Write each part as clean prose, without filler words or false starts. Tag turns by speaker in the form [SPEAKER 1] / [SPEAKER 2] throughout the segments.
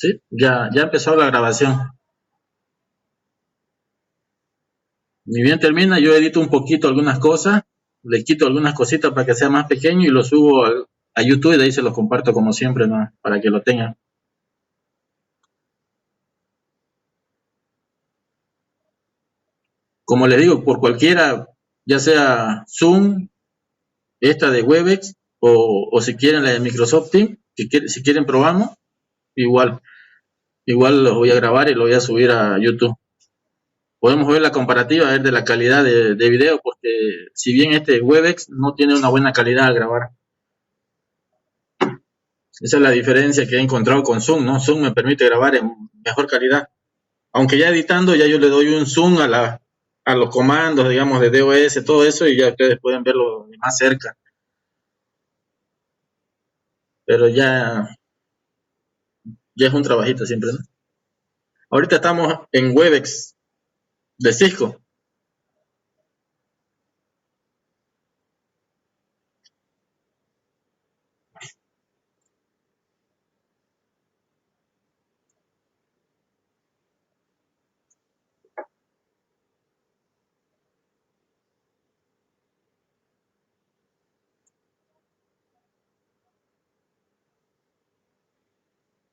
[SPEAKER 1] Sí, ya empezó la grabación. Ni bien termina, yo edito un poquito algunas cosas, le quito algunas cositas para que sea más pequeño y lo subo a YouTube y de ahí se los comparto como siempre, ¿no? Para que lo tengan. Como les digo, por cualquiera, ya sea Zoom, esta de Webex, o si quieren la de Microsoft Teams, si quieren probamos, igual los voy a grabar y lo voy a subir a YouTube. Podemos ver la comparativa, ver de la calidad de video, porque si bien este Webex no tiene una buena calidad al grabar. Esa es la diferencia que he encontrado con Zoom, ¿no? Zoom me permite grabar en mejor calidad. Aunque ya editando, ya yo le doy un zoom a los comandos, digamos, de DOS, todo eso, y ya ustedes pueden verlo más cerca. Pero ya es un trabajito siempre, ¿no? Ahorita estamos en Webex de Cisco.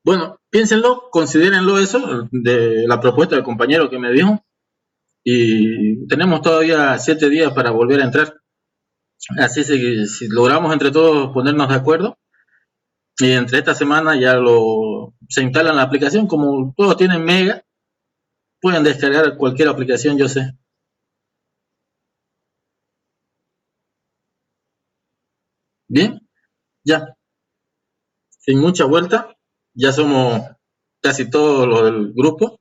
[SPEAKER 1] Bueno, piénsenlo, considérenlo eso, de la propuesta del compañero que me dijo, y tenemos todavía 7 días para volver a entrar. Así si logramos entre todos ponernos de acuerdo, y entre esta semana se instala la aplicación, como todos tienen Mega, pueden descargar cualquier aplicación, yo sé. Bien, ya, sin mucha vuelta, ya somos casi todos los del grupo.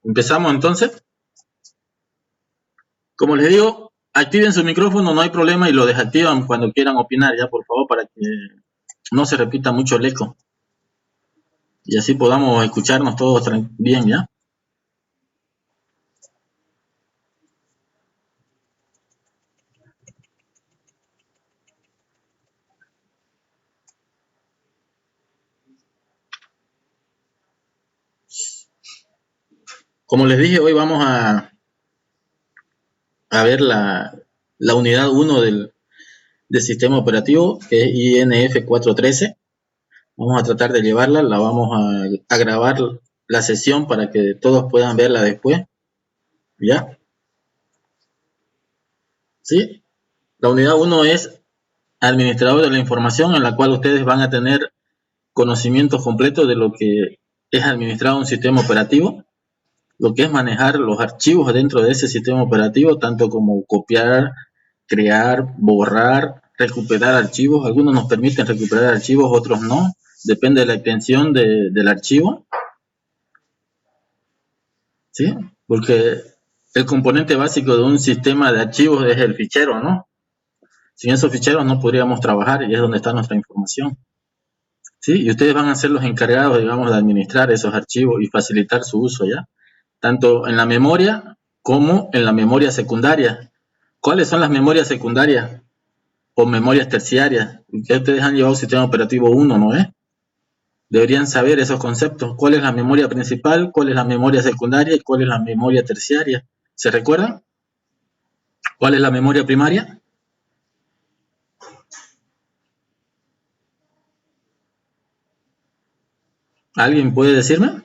[SPEAKER 1] Empezamos entonces. Como les digo, activen su micrófono, no hay problema, y lo desactivan cuando quieran opinar, ya, por favor, para que no se repita mucho el eco. Y así podamos escucharnos todos bien, ¿ya? Como les dije, hoy vamos a ver la unidad 1 del sistema operativo, que es INF 413. Vamos a tratar de llevarla, la vamos a grabar la sesión para que todos puedan verla después, ¿ya? ¿Sí? La unidad 1 es administrador de la información, en la cual ustedes van a tener conocimientos completos de lo que es administrar un sistema operativo, lo que es manejar los archivos dentro de ese sistema operativo, tanto como copiar, crear, borrar, recuperar archivos. Algunos nos permiten recuperar archivos, otros no, depende de la extensión del archivo, ¿sí? Porque el componente básico de un sistema de archivos es el fichero, ¿no? Sin esos ficheros no podríamos trabajar, y es donde está nuestra información, ¿sí? Y ustedes van a ser los encargados, digamos, de administrar esos archivos y facilitar su uso, ¿ya? Tanto en la memoria como en la memoria secundaria. ¿Cuáles son las memorias secundarias o memorias terciarias? Ya ustedes han llevado sistema operativo 1, ¿no es? Deberían saber esos conceptos. ¿Cuál es la memoria principal? ¿Cuál es la memoria secundaria? ¿Y cuál es la memoria terciaria? ¿Se recuerdan? ¿Cuál es la memoria primaria? ¿Alguien puede decirme?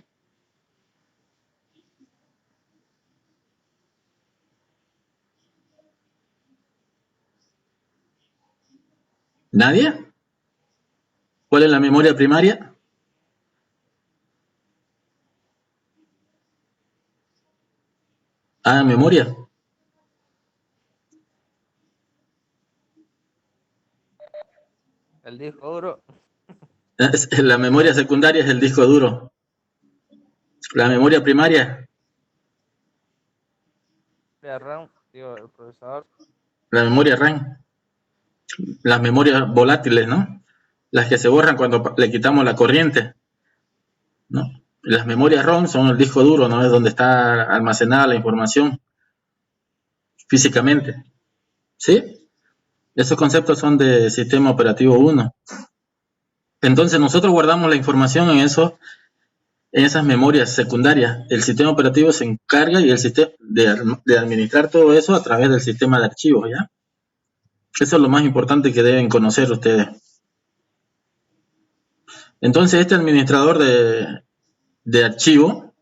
[SPEAKER 1] ¿Nadie? ¿Cuál es la memoria primaria? Ah, memoria.
[SPEAKER 2] El disco duro.
[SPEAKER 1] La memoria secundaria es el disco duro. La memoria primaria.
[SPEAKER 2] RAM, digo, el procesador.
[SPEAKER 1] La memoria RAM. Las memorias volátiles, ¿no? Las que se borran cuando le quitamos la corriente, ¿no? Las memorias ROM son el disco duro, ¿no? Es donde está almacenada la información físicamente, ¿sí? Esos conceptos son de sistema operativo 1. Entonces nosotros guardamos la información en esas memorias secundarias. El sistema operativo se encarga y el sistema de administrar todo eso a través del sistema de archivos, ¿ya? Eso es lo más importante que deben conocer ustedes. Entonces este administrador de archivo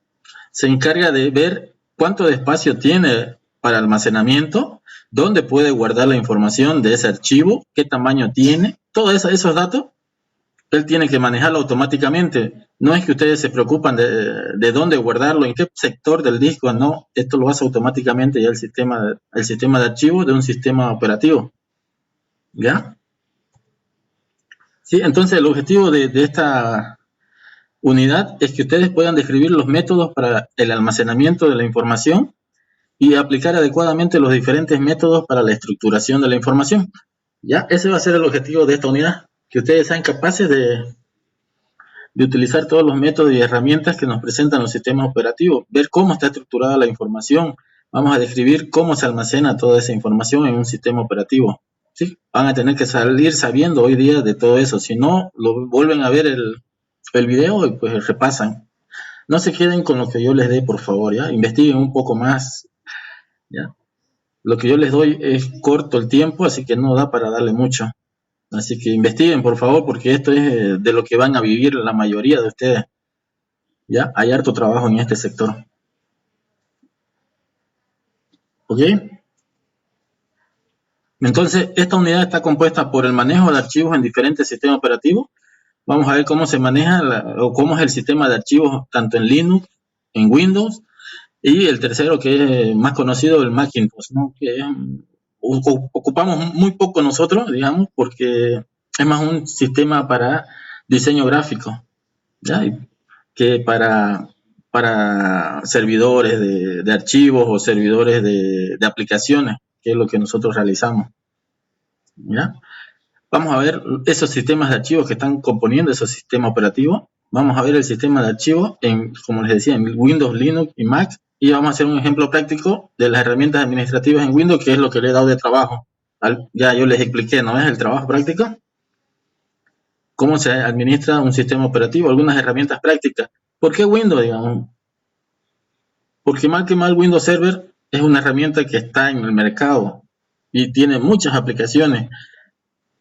[SPEAKER 1] se encarga de ver cuánto de espacio tiene para almacenamiento, dónde puede guardar la información de ese archivo, qué tamaño tiene, todos esos datos, él tiene que manejarlo automáticamente. No es que ustedes se preocupan de dónde guardarlo, en qué sector del disco, no, esto lo hace automáticamente ya el sistema de archivos de un sistema operativo. ¿Ya? Sí, entonces el objetivo de esta unidad es que ustedes puedan describir los métodos para el almacenamiento de la información y aplicar adecuadamente los diferentes métodos para la estructuración de la información. ¿Ya? Ese va a ser el objetivo de esta unidad, que ustedes sean capaces de utilizar todos los métodos y herramientas que nos presentan los sistemas operativos, ver cómo está estructurada la información, vamos a describir cómo se almacena toda esa información en un sistema operativo. ¿Sí? Van a tener que salir sabiendo hoy día de todo eso, si no, lo vuelven a ver el video y pues repasan. No se queden con lo que yo les dé, por favor, ¿ya? Investiguen un poco más, ¿ya? Lo que yo les doy es corto el tiempo, así que no da para darle mucho. Así que investiguen, por favor, porque esto es de lo que van a vivir la mayoría de ustedes. ¿Ya? Hay harto trabajo en este sector. ¿Ok? Entonces, esta unidad está compuesta por el manejo de archivos en diferentes sistemas operativos. Vamos a ver cómo se maneja o cómo es el sistema de archivos tanto en Linux, en Windows, y el tercero que es más conocido, el Macintosh, ¿no? Que ocupamos muy poco nosotros, digamos, porque es más un sistema para diseño gráfico, ¿ya? Que para servidores de archivos o servidores de aplicaciones, que es lo que nosotros realizamos, ¿ya? Vamos a ver esos sistemas de archivos que están componiendo esos sistemas operativos. Vamos a ver el sistema de archivos, como les decía, en Windows, Linux y Mac. Y vamos a hacer un ejemplo práctico de las herramientas administrativas en Windows, que es lo que le he dado de trabajo. Ya yo les expliqué, ¿no es el trabajo práctico? Cómo se administra un sistema operativo, algunas herramientas prácticas. ¿Por qué Windows, digamos? Porque mal que mal Windows Server es una herramienta que está en el mercado y tiene muchas aplicaciones,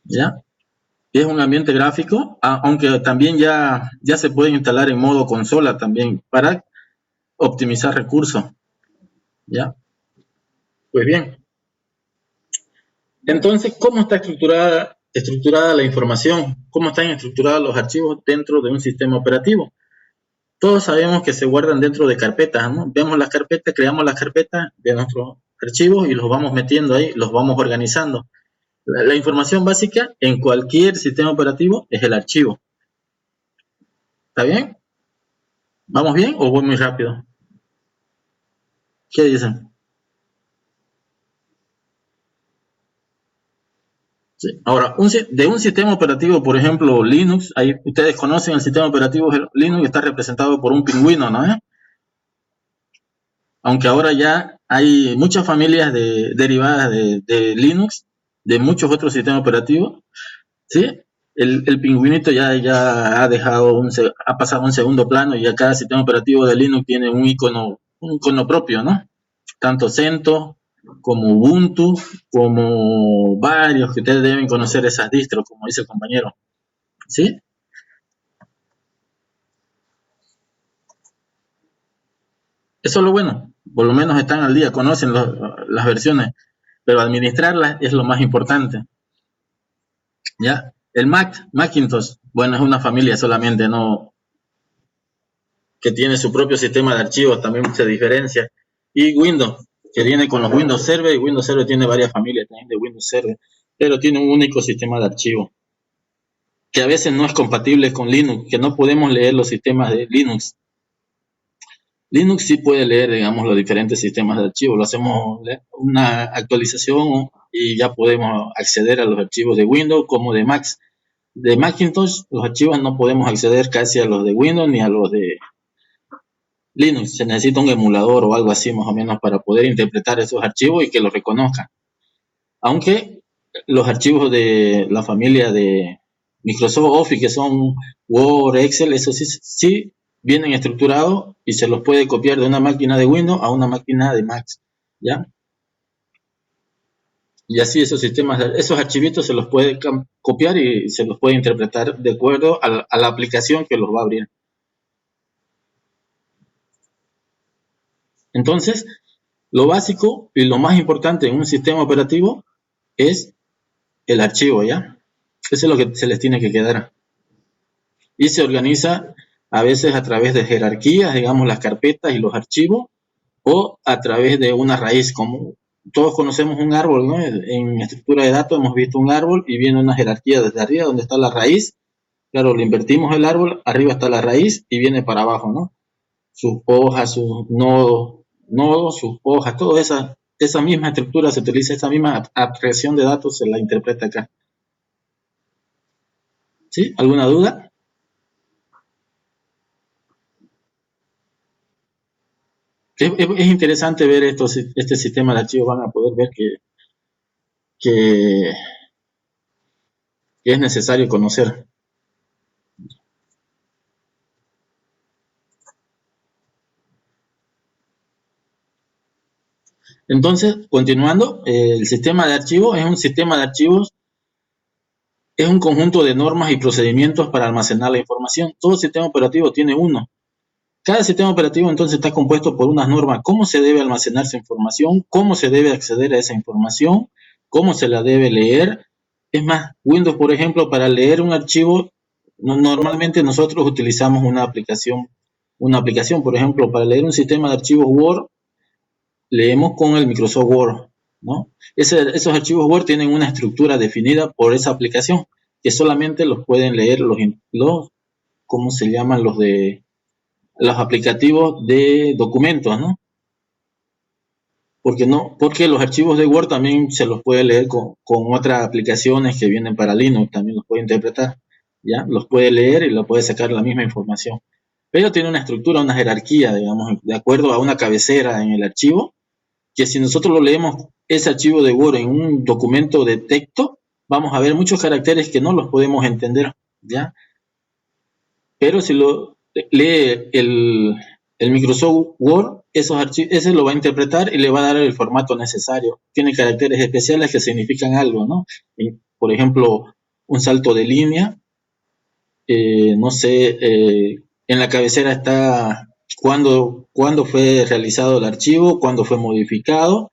[SPEAKER 1] ¿ya? Es un ambiente gráfico, aunque también ya se puede instalar en modo consola también para optimizar recursos, ¿ya? Pues bien, entonces, ¿cómo está estructurada la información? ¿Cómo están estructurados los archivos dentro de un sistema operativo? Todos sabemos que se guardan dentro de carpetas, ¿no? Vemos las carpetas, creamos las carpetas de nuestros archivos y los vamos metiendo ahí, los vamos organizando. La información básica en cualquier sistema operativo es el archivo. ¿Está bien? ¿Vamos bien o voy muy rápido? ¿Qué dicen? Sí. Ahora, de un sistema operativo, por ejemplo, Linux, ahí ustedes conocen el sistema operativo Linux, está representado por un pingüino, ¿no? Aunque ahora ya hay muchas familias derivadas de Linux, de muchos otros sistemas operativos, ¿sí? El pingüinito ya ha ha pasado a un segundo plano y ya cada sistema operativo de Linux tiene un icono propio, ¿no? Tanto CentOS como Ubuntu, como varios que ustedes deben conocer esas distros, como dice el compañero, ¿sí? Eso es lo bueno, por lo menos están al día, conocen las versiones, pero administrarlas es lo más importante, ¿ya? El Macintosh, bueno, es una familia solamente, no, que tiene su propio sistema de archivos, también se diferencia. Y Windows, que viene con los Windows Server, y Windows Server tiene varias familias también de Windows Server, pero tiene un único sistema de archivos, que a veces no es compatible con Linux, que no podemos leer los sistemas de Linux. Linux sí puede leer, digamos, los diferentes sistemas de archivos, lo hacemos una actualización y ya podemos acceder a los archivos de Windows como de Mac. De Macintosh, los archivos no podemos acceder casi a los de Windows ni a los de Linux. Se necesita un emulador o algo así más o menos para poder interpretar esos archivos y que los reconozcan. Aunque los archivos de la familia de Microsoft Office, que son Word, Excel, eso sí vienen estructurados y se los puede copiar de una máquina de Windows a una máquina de Mac, ¿ya? Y así esos sistemas, esos archivitos se los puede copiar y se los puede interpretar de acuerdo a la aplicación que los va a abrir. Entonces, lo básico y lo más importante en un sistema operativo es el archivo, ¿ya? Eso es lo que se les tiene que quedar. Y se organiza a veces a través de jerarquías, digamos, las carpetas y los archivos, o a través de una raíz, como todos conocemos un árbol, ¿no? En estructura de datos hemos visto un árbol y viene una jerarquía desde arriba donde está la raíz. Claro, le invertimos el árbol, arriba está la raíz y viene para abajo, ¿no? Sus hojas, sus nodos, sus hojas, toda esa misma estructura se utiliza, esa misma abstracción de datos se la interpreta acá. ¿Sí? ¿Alguna duda? Es interesante ver este sistema de archivos, van a poder ver que es necesario conocer. Entonces, continuando, el sistema de archivos es un sistema de archivos, es un conjunto de normas y procedimientos para almacenar la información. Todo sistema operativo tiene uno. Cada sistema operativo entonces está compuesto por unas normas, cómo se debe almacenar esa información, cómo se debe acceder a esa información, cómo se la debe leer. Es más, Windows, por ejemplo, para leer un archivo, normalmente nosotros utilizamos una aplicación, por ejemplo, para leer un sistema de archivos Word, leemos con el Microsoft Word, ¿no? Esos archivos Word tienen una estructura definida por esa aplicación, que solamente los pueden leer ¿cómo se llaman? Los aplicativos de documentos, ¿no? Porque los archivos de Word también se los puede leer con otras aplicaciones que vienen para Linux, también los puede interpretar, ¿ya? Los puede leer y lo puede sacar la misma información. Pero tiene una estructura, una jerarquía, digamos, de acuerdo a una cabecera en el archivo, que si nosotros lo leemos ese archivo de Word en un documento de texto, vamos a ver muchos caracteres que no los podemos entender, ¿ya? Pero si lo lee el Microsoft Word, ese lo va a interpretar y le va a dar el formato necesario. Tiene caracteres especiales que significan algo, ¿no? Por ejemplo, un salto de línea, no sé, en la cabecera está cuándo fue realizado el archivo, cuándo fue modificado,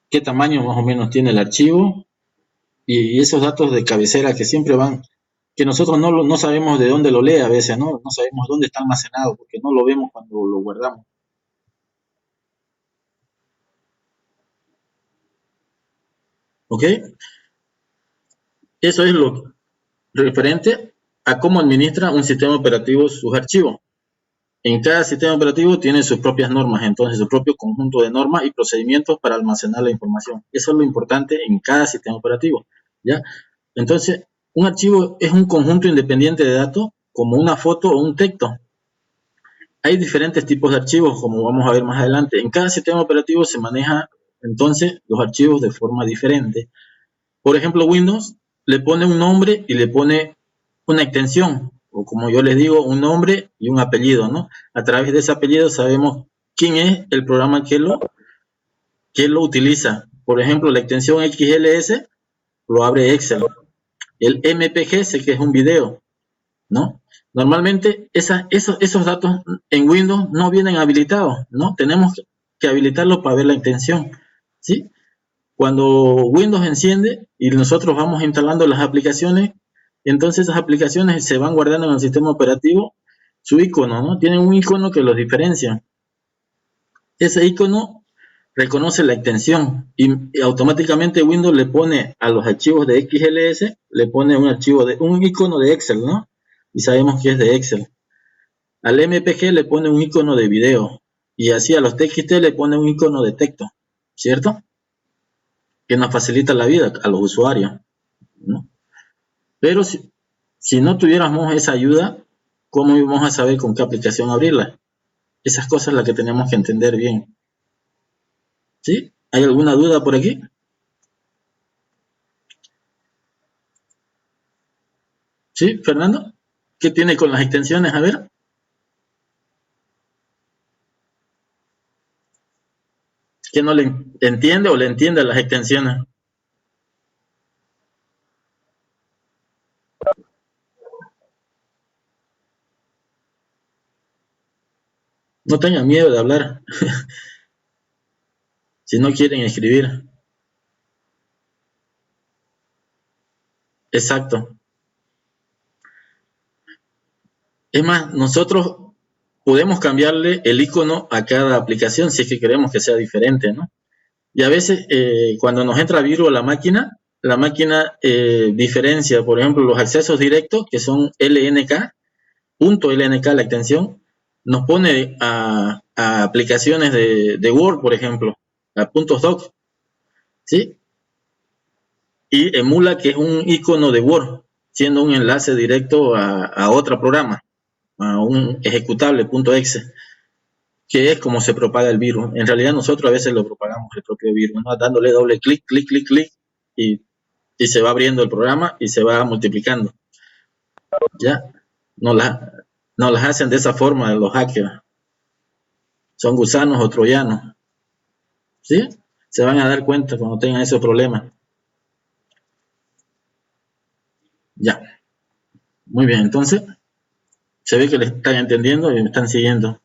[SPEAKER 1] qué tamaño más o menos tiene el archivo, y esos datos de cabecera que siempre van, que nosotros no sabemos de dónde lo lee a veces, ¿no? No sabemos dónde está almacenado, porque no lo vemos cuando lo guardamos. ¿Ok? Eso es lo referente a cómo administra un sistema operativo sus archivos. En cada sistema operativo tiene sus propias normas, entonces su propio conjunto de normas y procedimientos para almacenar la información. Eso es lo importante en cada sistema operativo, ¿ya? Entonces, un archivo es un conjunto independiente de datos, como una foto o un texto. Hay diferentes tipos de archivos, como vamos a ver más adelante. En cada sistema operativo se maneja entonces los archivos de forma diferente. Por ejemplo, Windows le pone un nombre y le pone una extensión, o como yo les digo, un nombre y un apellido, ¿no? A través de ese apellido sabemos quién es el programa que lo utiliza. Por ejemplo, la extensión XLS lo abre Excel. El MPG sé que es un video, ¿no? Normalmente esos datos en Windows no vienen habilitados, ¿no? Tenemos que habilitarlos para ver la extensión, ¿sí? Cuando Windows enciende y nosotros vamos instalando las aplicaciones, entonces esas aplicaciones se van guardando en el sistema operativo su icono, ¿no? Tienen un icono que los diferencia. Ese icono reconoce la extensión y automáticamente Windows le pone a los archivos de XLS, le pone un icono de Excel, ¿no? Y sabemos que es de Excel. Al MPG le pone un icono de video y así a los TXT le pone un icono de texto, ¿cierto? Que nos facilita la vida a los usuarios, ¿no? Pero si no tuviéramos esa ayuda, ¿cómo íbamos a saber con qué aplicación abrirla? Esas cosas las que tenemos que entender bien, ¿sí? ¿Hay alguna duda por aquí? ¿Sí, Fernando? ¿Qué tiene con las extensiones? A ver. ¿Que no le entiende o le entiende las extensiones? No tengan miedo de hablar si no quieren escribir. Exacto. Es más, nosotros podemos cambiarle el icono a cada aplicación si es que queremos que sea diferente, ¿no? Y a veces cuando nos entra virus a la máquina diferencia, por ejemplo, los accesos directos, que son LNK, .lnk la extensión, nos pone a aplicaciones de Word, por ejemplo, a .doc, ¿sí? Y emula que es un icono de Word, siendo un enlace directo a otro programa, a un ejecutable .exe, que es como se propaga el virus. En realidad nosotros a veces lo propagamos el propio virus, ¿no? Dándole doble clic, clic, clic, clic, y se va abriendo el programa y se va multiplicando. ¿Ya? No, no las hacen de esa forma los hackers. Son gusanos o troyanos. ¿Sí? Se van a dar cuenta cuando tengan esos problemas. Ya. Muy bien, entonces se ve que le están entendiendo y me están siguiendo.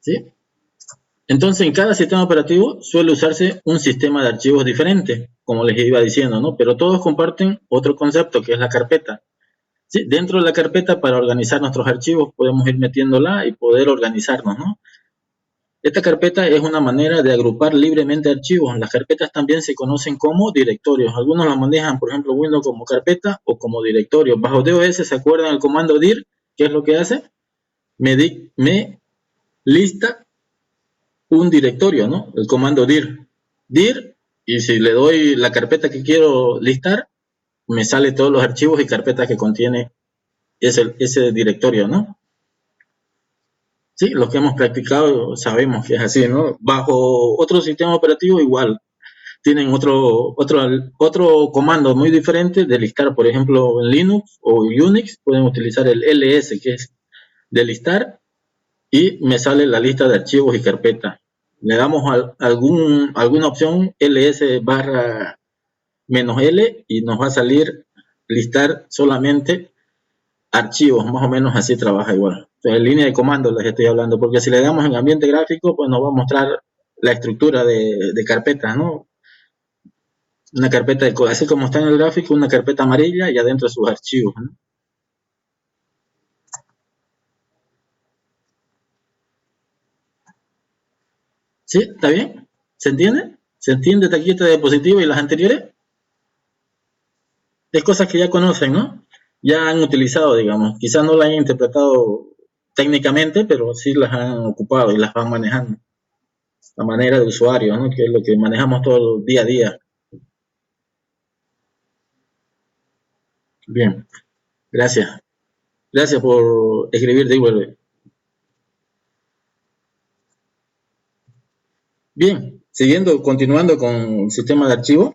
[SPEAKER 1] ¿Sí? Entonces, en cada sistema operativo suele usarse un sistema de archivos diferente, como les iba diciendo, ¿no? Pero todos comparten otro concepto, que es la carpeta. ¿Sí? Dentro de la carpeta, para organizar nuestros archivos, podemos ir metiéndola y poder organizarnos, ¿no? Esta carpeta es una manera de agrupar libremente archivos. Las carpetas también se conocen como directorios. Algunos la manejan, por ejemplo, Windows como carpeta o como directorio. Bajo DOS, ¿se acuerdan el comando dir? ¿Qué es lo que hace? Me lista un directorio, ¿no? El comando dir. Dir, y si le doy la carpeta que quiero listar, me sale todos los archivos y carpetas que contiene ese directorio, ¿no? Sí, los que hemos practicado sabemos que es así, ¿no? Bajo otro sistema operativo igual, tienen otro comando muy diferente de listar, por ejemplo, en Linux o Unix pueden utilizar el ls, que es de listar, y me sale la lista de archivos y carpetas. Le damos alguna opción ls barra menos L y nos va a salir listar solamente archivos, más o menos así trabaja igual. O sea, en línea de comando les estoy hablando, porque si le damos en ambiente gráfico, pues nos va a mostrar la estructura de carpetas, ¿no? Una carpeta, así como está en el gráfico, una carpeta amarilla y adentro sus archivos, ¿no? ¿Sí? ¿Está bien? ¿Se entiende? ¿Se entiende esta diapositiva y las anteriores? Es cosas que ya conocen, ¿no? Ya han utilizado, digamos. Quizás no la hayan interpretado técnicamente, pero sí las han ocupado y las van manejando. La manera de usuario, ¿no? Que es lo que manejamos todo el día a día. Bien, gracias. Gracias por escribir, digo. Bien, continuando con el sistema de archivo.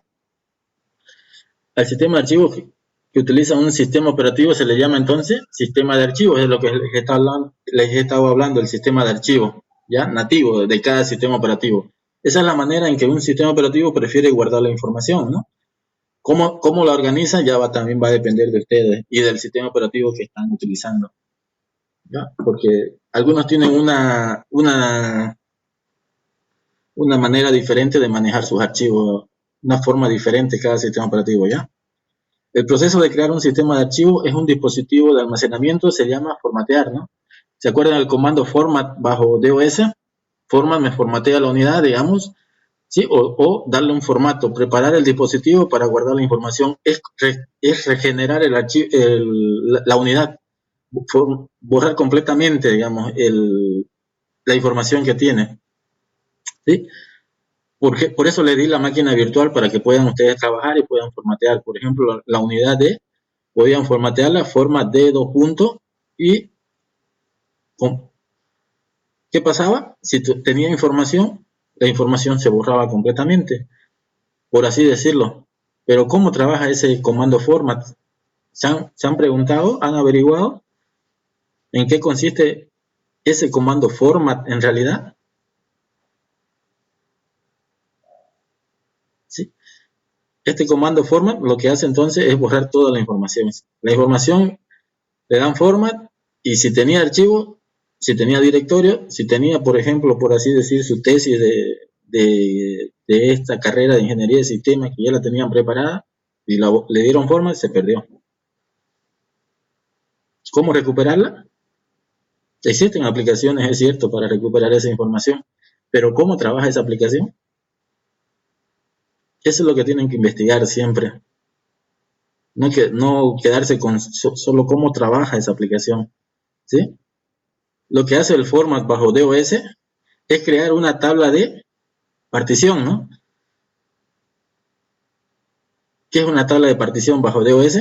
[SPEAKER 1] Al sistema de archivos que utiliza un sistema operativo se le llama entonces sistema de archivos, es lo que les he estado hablando, el sistema de archivos, ya nativo de cada sistema operativo. Esa es la manera en que un sistema operativo prefiere guardar la información, ¿no? ¿Cómo la organizan? También va a depender de ustedes y del sistema operativo que están utilizando, ¿ya? Porque algunos tienen una manera diferente de manejar sus archivos, una forma diferente cada sistema operativo, ¿ya? El proceso de crear un sistema de archivos es un dispositivo de almacenamiento, se llama formatear, ¿no? ¿Se acuerdan del comando format bajo DOS? Format me formatea la unidad, digamos, ¿sí? O darle un formato, preparar el dispositivo para guardar la información, es regenerar la unidad, borrar completamente, digamos, la información que tiene, ¿sí? Por eso le di la máquina virtual para que puedan ustedes trabajar y puedan formatear. Por ejemplo, la unidad D, podían formatearla forma D2 puntos y ¿Qué pasaba? Si tenía información, la información se borraba completamente, por así decirlo. Pero ¿cómo trabaja ese comando format? ¿Se han preguntado? ¿Han averiguado en qué consiste ese comando format en realidad? ¿Sí? Este comando format lo que hace entonces es borrar toda la información. La información le dan format y si tenía archivo, si tenía directorio, si tenía, por ejemplo, por así decir, su tesis de esta carrera de ingeniería de sistemas que ya la tenían preparada y le dieron format, se perdió. ¿Cómo recuperarla? Existen aplicaciones, es cierto, para recuperar esa información, pero ¿cómo trabaja esa aplicación? Eso es lo que tienen que investigar siempre. No quedarse con solo cómo trabaja esa aplicación, ¿sí? Lo que hace el format bajo DOS es crear una tabla de partición, ¿no? ¿Qué es una tabla de partición bajo DOS?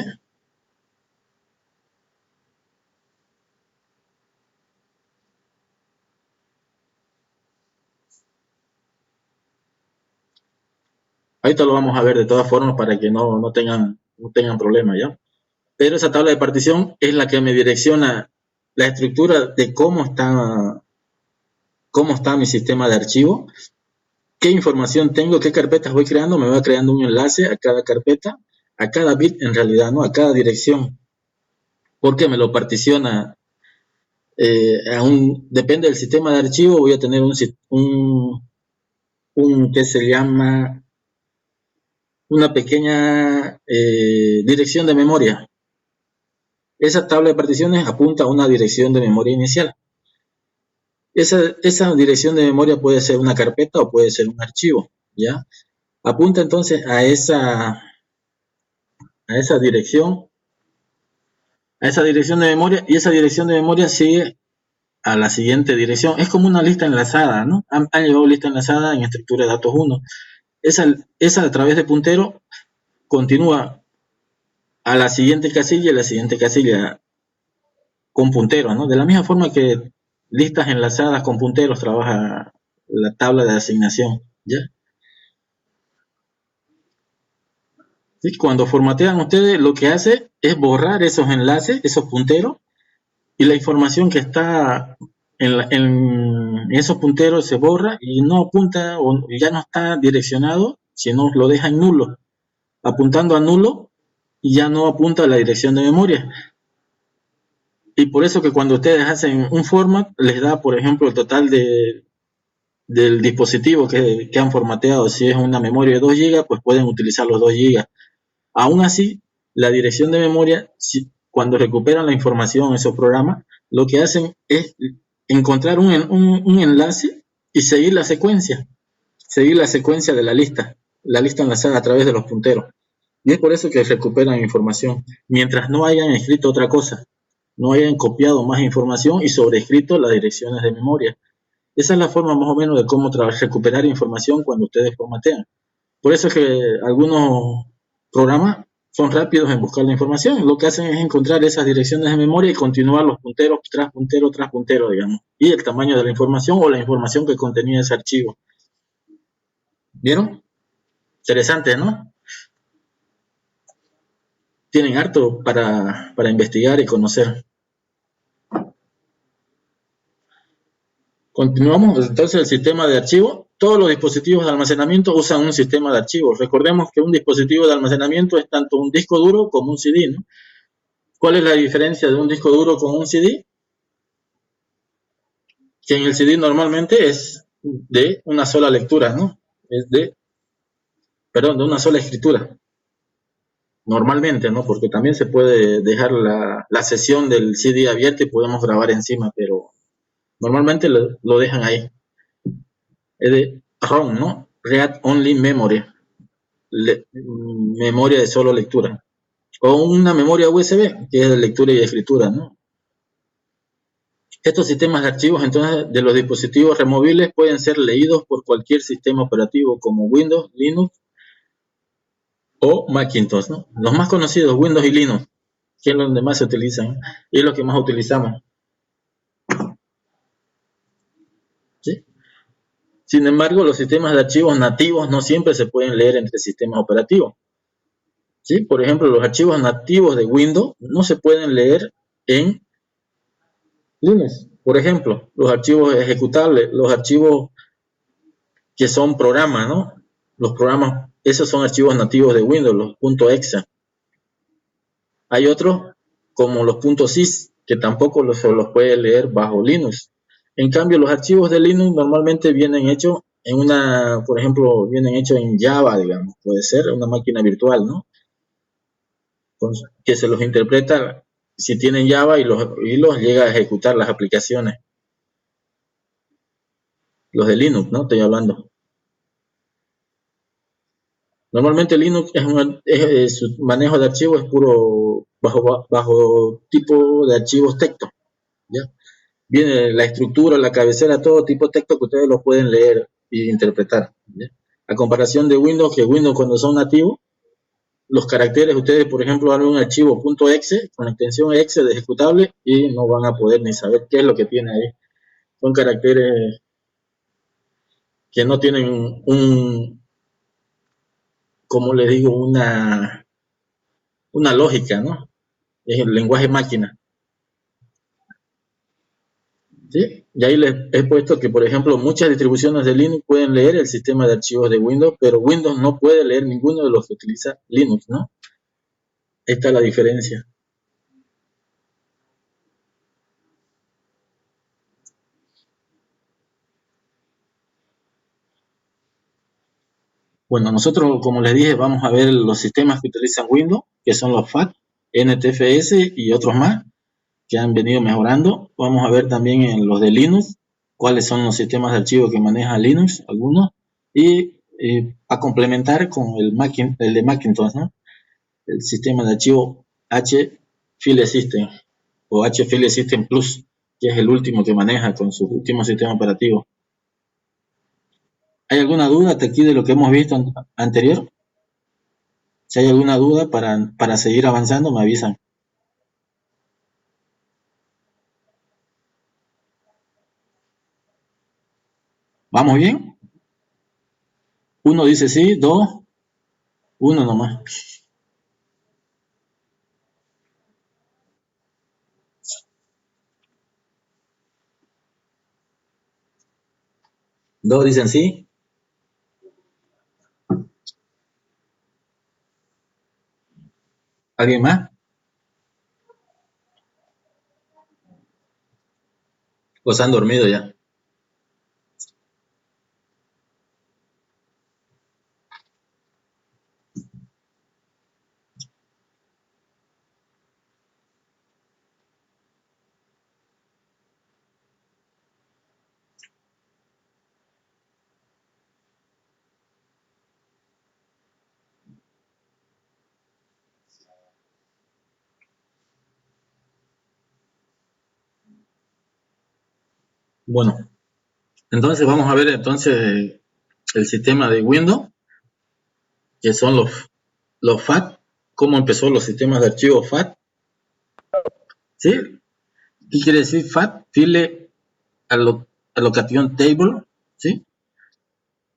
[SPEAKER 1] Ahorita lo vamos a ver de todas formas para que no tengan problemas, ¿ya? Pero esa tabla de partición es la que me direcciona la estructura de cómo está mi sistema de archivo, qué información tengo, qué carpetas voy creando, me va creando un enlace a cada carpeta, a cada bit en realidad, ¿no? A cada dirección, porque me lo particiona depende del sistema de archivo, voy a tener un que se llama una pequeña dirección de memoria. Esa tabla de particiones apunta a una dirección de memoria inicial. Esa dirección de memoria puede ser una carpeta o puede ser un archivo, ¿ya? Apunta entonces a esa dirección de memoria, y esa dirección de memoria sigue a la siguiente dirección. Es como una lista enlazada, ¿no? Han llevado lista enlazada en estructura de datos 1. Esa a través de puntero continúa a la siguiente casilla y la siguiente casilla con punteros, ¿no? De la misma forma que listas enlazadas con punteros trabaja la tabla de asignación, ¿ya? ¿Sí? Cuando formatean ustedes, lo que hace es borrar esos enlaces, esos punteros, y la información que está en esos punteros se borra y no apunta o ya no está direccionado, sino lo deja en nulo. Apuntando a nulo y ya no apunta a la dirección de memoria. Y por eso que cuando ustedes hacen un format, les da, por ejemplo, el total del dispositivo que han formateado. Si es una memoria de 2 GB, pues pueden utilizar los 2 GB. Aún así, la dirección de memoria, cuando recuperan la información, esos programas, lo que hacen es encontrar un enlace y seguir la secuencia de la lista enlazada a través de los punteros. Y es por eso que recuperan información, mientras no hayan escrito otra cosa, no hayan copiado más información y sobreescrito las direcciones de memoria. Esa es la forma más o menos de cómo recuperar información cuando ustedes formatean. Por eso es que algunos programas son rápidos en buscar la información. Lo que hacen es encontrar esas direcciones de memoria y continuar los punteros tras puntero, digamos. Y el tamaño de la información o la información que contenía ese archivo. ¿Vieron? Interesante, ¿no? Tienen harto para investigar y conocer. Continuamos, entonces el sistema de archivo. Todos los dispositivos de almacenamiento usan un sistema de archivos. Recordemos que un dispositivo de almacenamiento es tanto un disco duro como un CD, ¿no? ¿Cuál es la diferencia de un disco duro con un CD? Que en el CD normalmente es de una sola lectura, ¿no? Es de una sola escritura. Normalmente, ¿no? Porque también se puede dejar la sesión del CD abierta y podemos grabar encima, pero normalmente lo dejan ahí. Es de ROM, ¿no? Read Only Memory. Memoria de solo lectura. O una memoria USB, que es de lectura y escritura, ¿no? Estos sistemas de archivos, entonces, de los dispositivos removibles pueden ser leídos por cualquier sistema operativo como Windows, Linux o Macintosh, ¿no? Los más conocidos, Windows y Linux, que es donde más se utilizan y es lo que más utilizamos. Sin embargo, los sistemas de archivos nativos no siempre se pueden leer entre sistemas operativos. ¿Sí? Por ejemplo, los archivos nativos de Windows no se pueden leer en Linux. Por ejemplo, los archivos ejecutables, los archivos que son programas, ¿no? Los programas, esos son archivos nativos de Windows, los .exe. Hay otros, como los .sys, que tampoco se los puede leer bajo Linux. En cambio, los archivos de Linux normalmente vienen hechos en una, por ejemplo, vienen hechos en Java, digamos, puede ser una máquina virtual, ¿no? Que se los interpreta si tienen Java y los llega a ejecutar las aplicaciones. Los de Linux, ¿no? Estoy hablando. Normalmente Linux su manejo de archivos es puro bajo tipo de archivos texto. ¿Ya? Viene la estructura, la cabecera, todo tipo de texto que ustedes lo pueden leer e interpretar. ¿Ya? A comparación de Windows, que Windows cuando son nativos, los caracteres, ustedes por ejemplo abren un archivo .exe con la extensión exe de ejecutable y no van a poder ni saber qué es lo que tiene ahí. Son caracteres que no tienen como les digo, una lógica, ¿no? Es el lenguaje máquina. ¿Sí? Y ahí les he puesto que, por ejemplo, muchas distribuciones de Linux pueden leer el sistema de archivos de Windows, pero Windows no puede leer ninguno de los que utiliza Linux, ¿no? Esta es la diferencia. Bueno, nosotros, como les dije, vamos a ver los sistemas que utilizan Windows, que son los FAT, NTFS y otros más que han venido mejorando. Vamos a ver también en los de Linux, cuáles son los sistemas de archivo que maneja Linux, algunos, y a complementar con el de Macintosh, ¿no? El sistema de archivo H-File System o H-File System Plus, que es el último que maneja con su último sistema operativo. ¿Hay alguna duda hasta aquí de lo que hemos visto anterior? Si hay alguna duda para seguir avanzando, me avisan. ¿Vamos bien? Uno dice sí, dos, uno nomás. Dos dicen sí. ¿Alguien más? ¿O se han dormido ya? Bueno, entonces vamos a ver entonces el sistema de Windows, que son los FAT, cómo empezó los sistemas de archivos FAT. ¿Sí? ¿Qué quiere decir FAT? File Allocation Table, ¿sí?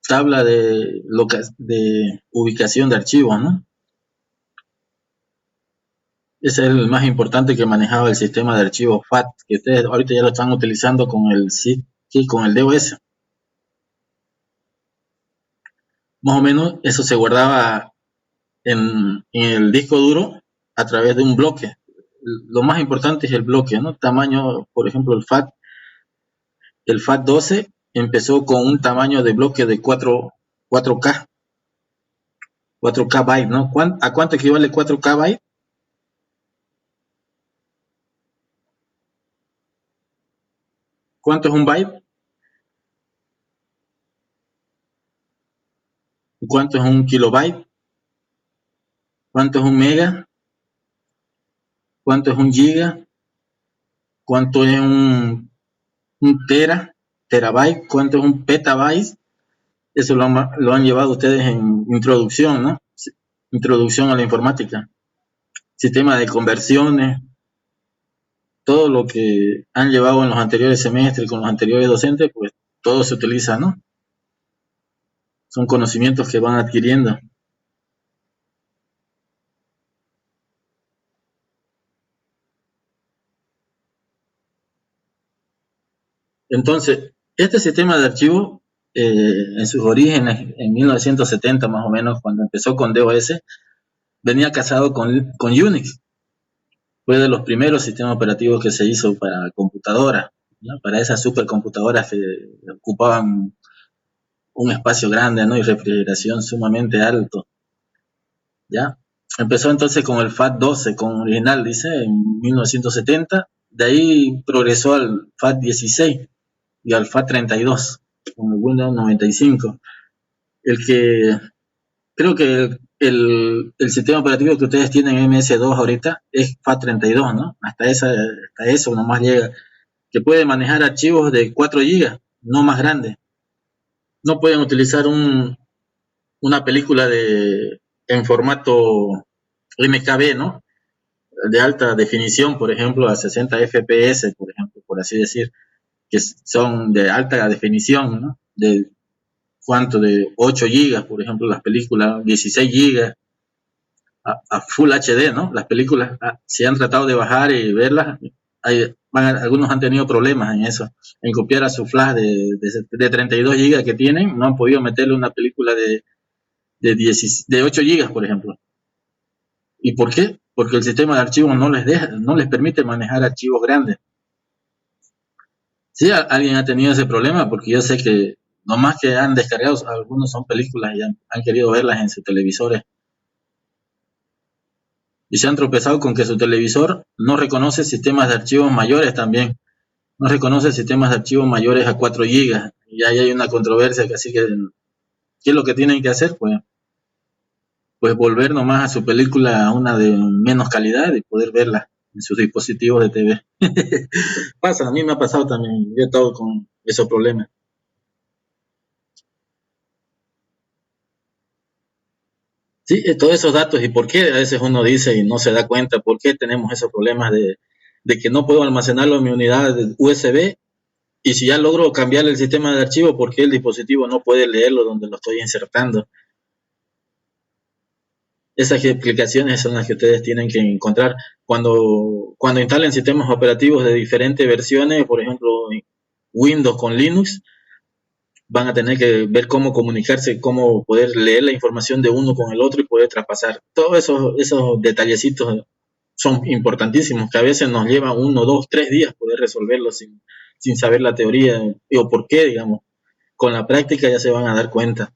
[SPEAKER 1] Tabla de ubicación de archivos, ¿no? Ese es el más importante que manejaba el sistema de archivos FAT, que ustedes ahorita ya lo están utilizando con el sí, con el DOS. Más o menos eso se guardaba en el disco duro a través de un bloque. Lo más importante es el bloque, ¿no? Tamaño, por ejemplo, el FAT12 empezó con un tamaño de bloque de 4K bytes, ¿no? ¿A cuánto equivale 4K bytes? ¿Cuánto es un byte? ¿Cuánto es un kilobyte? ¿Cuánto es un mega? ¿Cuánto es un giga? ¿Cuánto es un terabyte? ¿Cuánto es un petabyte? Eso lo han llevado ustedes en introducción, ¿no? Introducción a la informática. Sistema de conversiones, todo lo que han llevado en los anteriores semestres con los anteriores docentes, pues todo se utiliza, ¿no? son conocimientos que van adquiriendo. Entonces, este sistema de archivo, en sus orígenes, en 1970 más o menos, cuando empezó con DOS, venía casado con Unix. Fue de los primeros sistemas operativos que se hizo para computadoras, ¿no? Para esas supercomputadoras que ocupaban un espacio grande, ¿no? Y refrigeración sumamente alto, ¿ya? Empezó entonces con el FAT12, con original, dice, en 1970. De ahí progresó al FAT16 y al FAT32, con el Windows 95. Creo que el sistema operativo que ustedes tienen MS2 ahorita es FAT32, ¿no? Hasta eso nomás llega, que puede manejar archivos de 4 GB, no más grandes. No pueden utilizar una película en formato MKB, ¿no? De alta definición, por ejemplo, a 60 FPS, por ejemplo, por así decir, que son de alta definición, ¿no? De de 8 gigas, por ejemplo, las películas, 16 gigas, a Full HD, ¿no? Las películas, si han tratado de bajar y verlas, algunos han tenido problemas en eso, en copiar a su flash de 32 gigas que tienen, no han podido meterle una película de 8 gigas, por ejemplo. ¿Y por qué? Porque el sistema de archivos no les permite manejar archivos grandes. Sí, alguien ha tenido ese problema, porque yo sé que nomás que han descargado, algunos son películas y han querido verlas en sus televisores. Y se han tropezado con que su televisor no reconoce sistemas de archivos mayores también. No reconoce sistemas de archivos mayores a 4 gigas. Y ahí hay una controversia, que así que, ¿qué es lo que tienen que hacer? Pues volver nomás a su película a una de menos calidad y poder verla en sus dispositivos de TV. Pasa, a mí me ha pasado también. Yo he estado con esos problemas. Sí, todos esos datos, y por qué a veces uno dice y no se da cuenta por qué tenemos esos problemas de que no puedo almacenarlo en mi unidad USB, y si ya logro cambiar el sistema de archivo, ¿por qué el dispositivo no puede leerlo donde lo estoy insertando? Esas explicaciones son las que ustedes tienen que encontrar cuando instalen sistemas operativos de diferentes versiones, por ejemplo Windows con Linux. Van a tener que ver cómo comunicarse, cómo poder leer la información de uno con el otro y poder traspasar. Todos esos detallecitos son importantísimos, que a veces nos lleva 1, 2, 3 días poder resolverlos sin saber la teoría o por qué, digamos. Con la práctica ya se van a dar cuenta.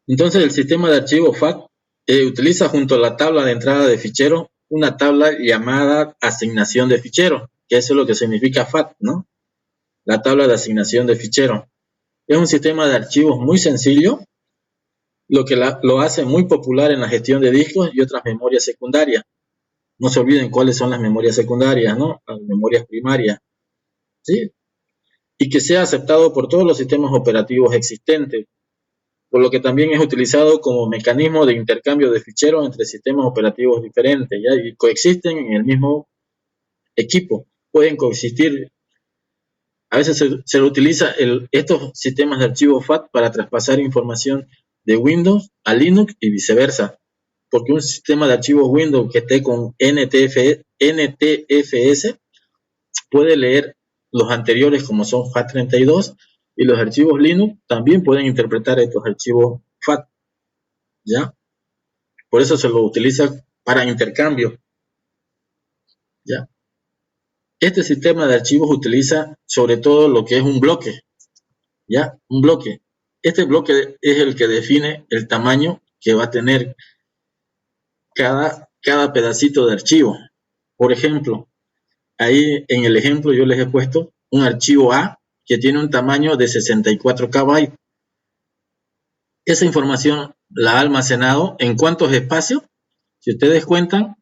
[SPEAKER 1] Entonces el sistema de archivo FAT utiliza junto a la tabla de entrada de ficheros una tabla llamada asignación de ficheros, que eso es lo que significa FAT, ¿no? La tabla de asignación de ficheros. Es un sistema de archivos muy sencillo, lo que lo hace muy popular en la gestión de discos y otras memorias secundarias. No se olviden cuáles son las memorias secundarias, ¿no? Las memorias primarias, ¿sí? Y que sea aceptado por todos los sistemas operativos existentes, por lo que también es utilizado como mecanismo de intercambio de ficheros entre sistemas operativos diferentes, ¿ya? Y coexisten en el mismo equipo. Pueden coexistir. A veces se utiliza estos sistemas de archivos FAT para traspasar información de Windows a Linux y viceversa, porque un sistema de archivos Windows que esté con NTFS puede leer los anteriores, como son FAT32, y los archivos Linux también pueden interpretar estos archivos FAT, ¿ya? Por eso se lo utiliza para intercambio, ¿ya? Este sistema de archivos utiliza sobre todo lo que es un bloque, ¿ya? Un bloque. Este bloque es el que define el tamaño que va a tener cada pedacito de archivo. Por ejemplo, ahí en el ejemplo yo les he puesto un archivo A que tiene un tamaño de 64 KB. Esa información la ha almacenado en cuántos espacios. Si ustedes cuentan,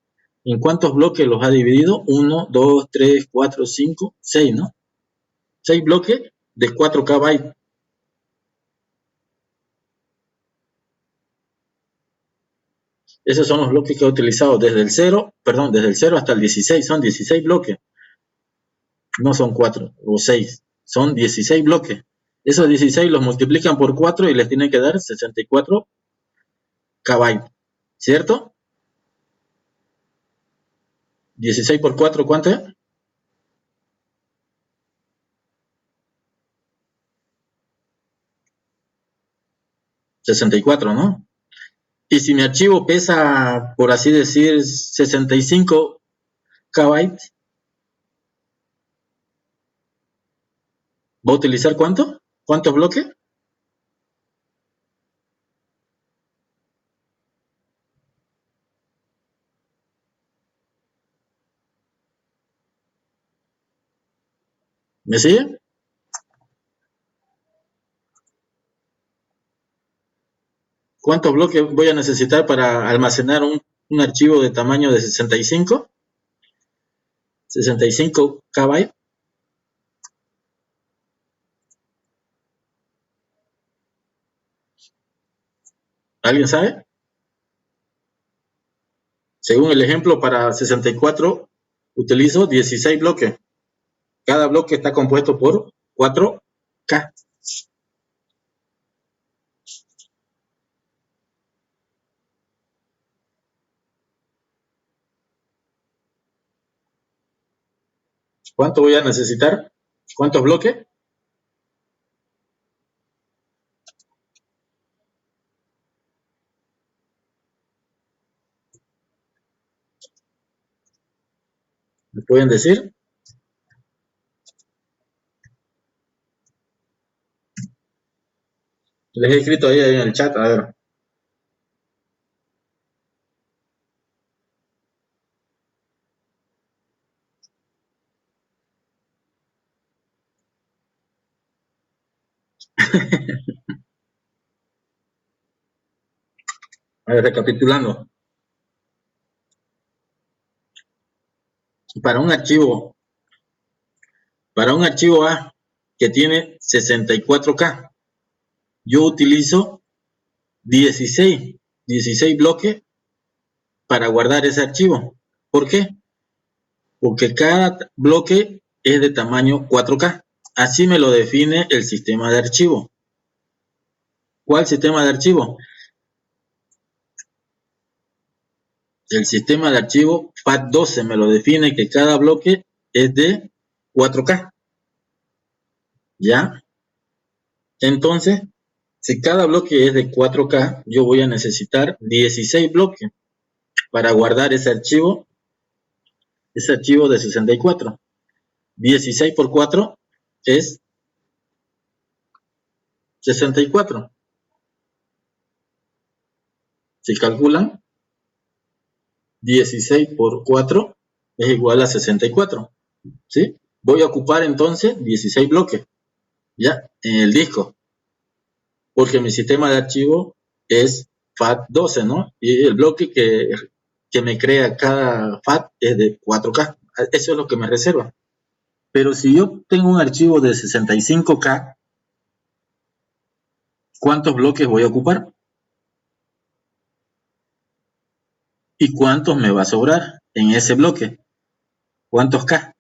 [SPEAKER 1] ¿en cuántos bloques los ha dividido? 1, 2, 3, 4, 5, 6, ¿no? 6 bloques de 4 KB. Esos son los bloques que he utilizado desde el 0 hasta el 16. Son 16 bloques. No son 4 o 6. Son 16 bloques. Esos 16 los multiplican por 4 y les tiene que dar 64 KB, ¿cierto? 16 por 4, ¿cuánto es? 64, ¿no? Y si mi archivo pesa, por así decir, 65 KB, ¿va a utilizar cuánto? ¿Cuántos bloques? ¿Me sigue? ¿Cuántos bloques voy a necesitar para almacenar un archivo de tamaño de 65? 65 KB. ¿Alguien sabe? Según el ejemplo, para 64 utilizo 16 bloques. Cada bloque está compuesto por 4K. ¿Cuánto voy a necesitar? ¿Cuántos bloques? ¿Me pueden decir? Les he escrito ahí en el chat, a ver. A ver, recapitulando. Para un archivo A que tiene 64K, yo utilizo 16 bloques para guardar ese archivo. ¿Por qué? Porque cada bloque es de tamaño 4K. Así me lo define el sistema de archivo. ¿Cuál sistema de archivo? El sistema de archivo FAT12 me lo define que cada bloque es de 4K. ¿Ya? Entonces, si cada bloque es de 4K, yo voy a necesitar 16 bloques para guardar ese archivo de 64. 16 por 4 es 64. Si calculan, 16 por 4 es igual a 64. ¿Sí? Voy a ocupar entonces 16 bloques, ¿ya? En el disco. Porque mi sistema de archivo es FAT12, ¿no? Y el bloque que me crea cada FAT es de 4K. Eso es lo que me reserva. Pero si yo tengo un archivo de 65K, ¿cuántos bloques voy a ocupar? ¿Y cuántos me va a sobrar en ese bloque? ¿Cuántos K?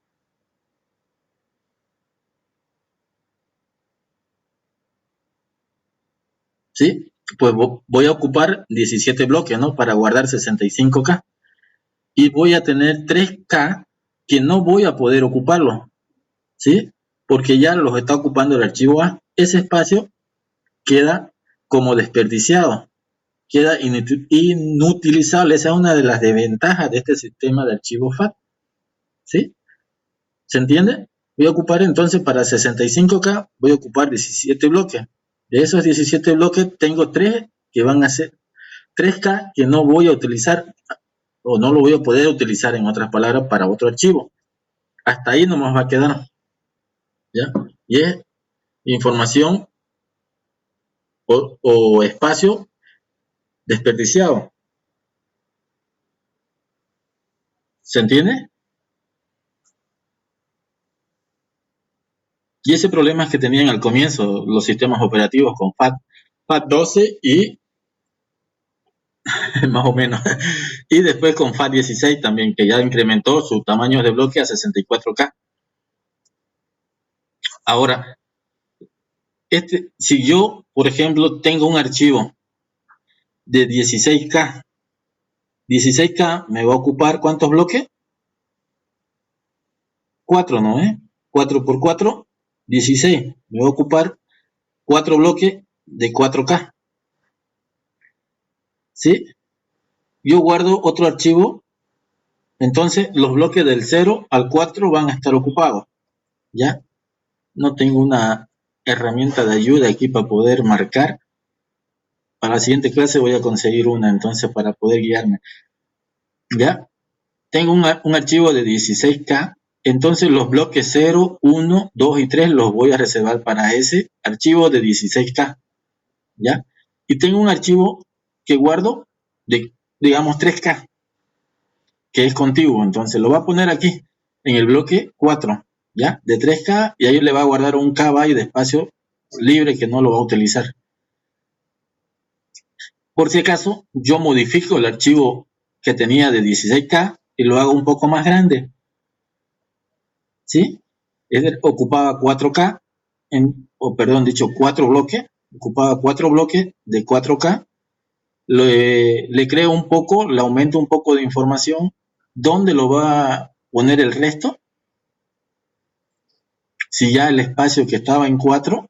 [SPEAKER 1] ¿Sí? Pues voy a ocupar 17 bloques, ¿no? Para guardar 65K. Y voy a tener 3K que no voy a poder ocuparlo, ¿sí? Porque ya los está ocupando el archivo A. Ese espacio queda como desperdiciado, queda inutilizable. Esa es una de las desventajas de este sistema de archivo FAT, ¿sí? ¿Se entiende? Voy a ocupar entonces para 65K, voy a ocupar 17 bloques. De esos 17 bloques tengo 3 que van a ser 3K que no voy a utilizar o no lo voy a poder utilizar, en otras palabras, para otro archivo. Hasta ahí nomás va a quedar, ¿ya? Y es información o espacio desperdiciado. ¿Se entiende? Y ese problema es que tenían al comienzo los sistemas operativos con FAT12 y más o menos, y después con FAT16 también, que ya incrementó su tamaño de bloque a 64K. Ahora, Si yo, por ejemplo, tengo un archivo de 16K, 16K me va a ocupar ¿cuántos bloques? 4, ¿no? 4 por 4, 16. Me va a ocupar 4 bloques de 4K. ¿Sí? Yo guardo otro archivo, entonces los bloques del 0 al 4 van a estar ocupados. ¿Ya? No tengo una herramienta de ayuda aquí para poder marcar. Para la siguiente clase voy a conseguir una, entonces, para poder guiarme. ¿Ya? Tengo un archivo de 16K, entonces los bloques 0, 1, 2 y 3 los voy a reservar para ese archivo de 16K. ¿Ya? Y tengo un archivo que guardo de, digamos, 3K, que es contiguo, entonces lo voy a poner aquí, en el bloque 4, ¿ya? De 3K, y ahí le va a guardar un KB de espacio libre que no lo va a utilizar. Por si acaso, yo modifico el archivo que tenía de 16K y lo hago un poco más grande, ¿sí? Ocupaba 4K, perdón, dicho 4 bloques, ocupaba 4 bloques de 4K, le creo un poco, le aumento un poco de información, ¿dónde lo va a poner el resto? Si ya el espacio que estaba en 4,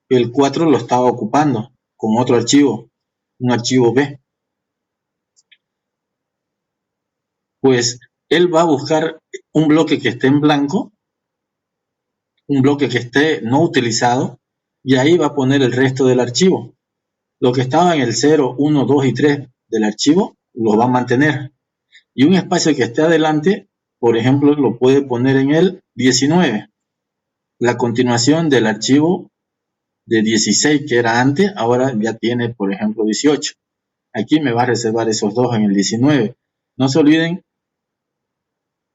[SPEAKER 1] el 4 lo estaba ocupando con otro archivo, un archivo B. Pues él va a buscar un bloque que esté en blanco, un bloque que esté no utilizado, y ahí va a poner el resto del archivo. Lo que estaba en el 0, 1, 2 y 3 del archivo, lo va a mantener. Y un espacio que esté adelante, por ejemplo, lo puede poner en el 19. La continuación del archivo de 16 que era antes, ahora ya tiene, por ejemplo, 18. Aquí me va a reservar esos dos en el 19. No se olviden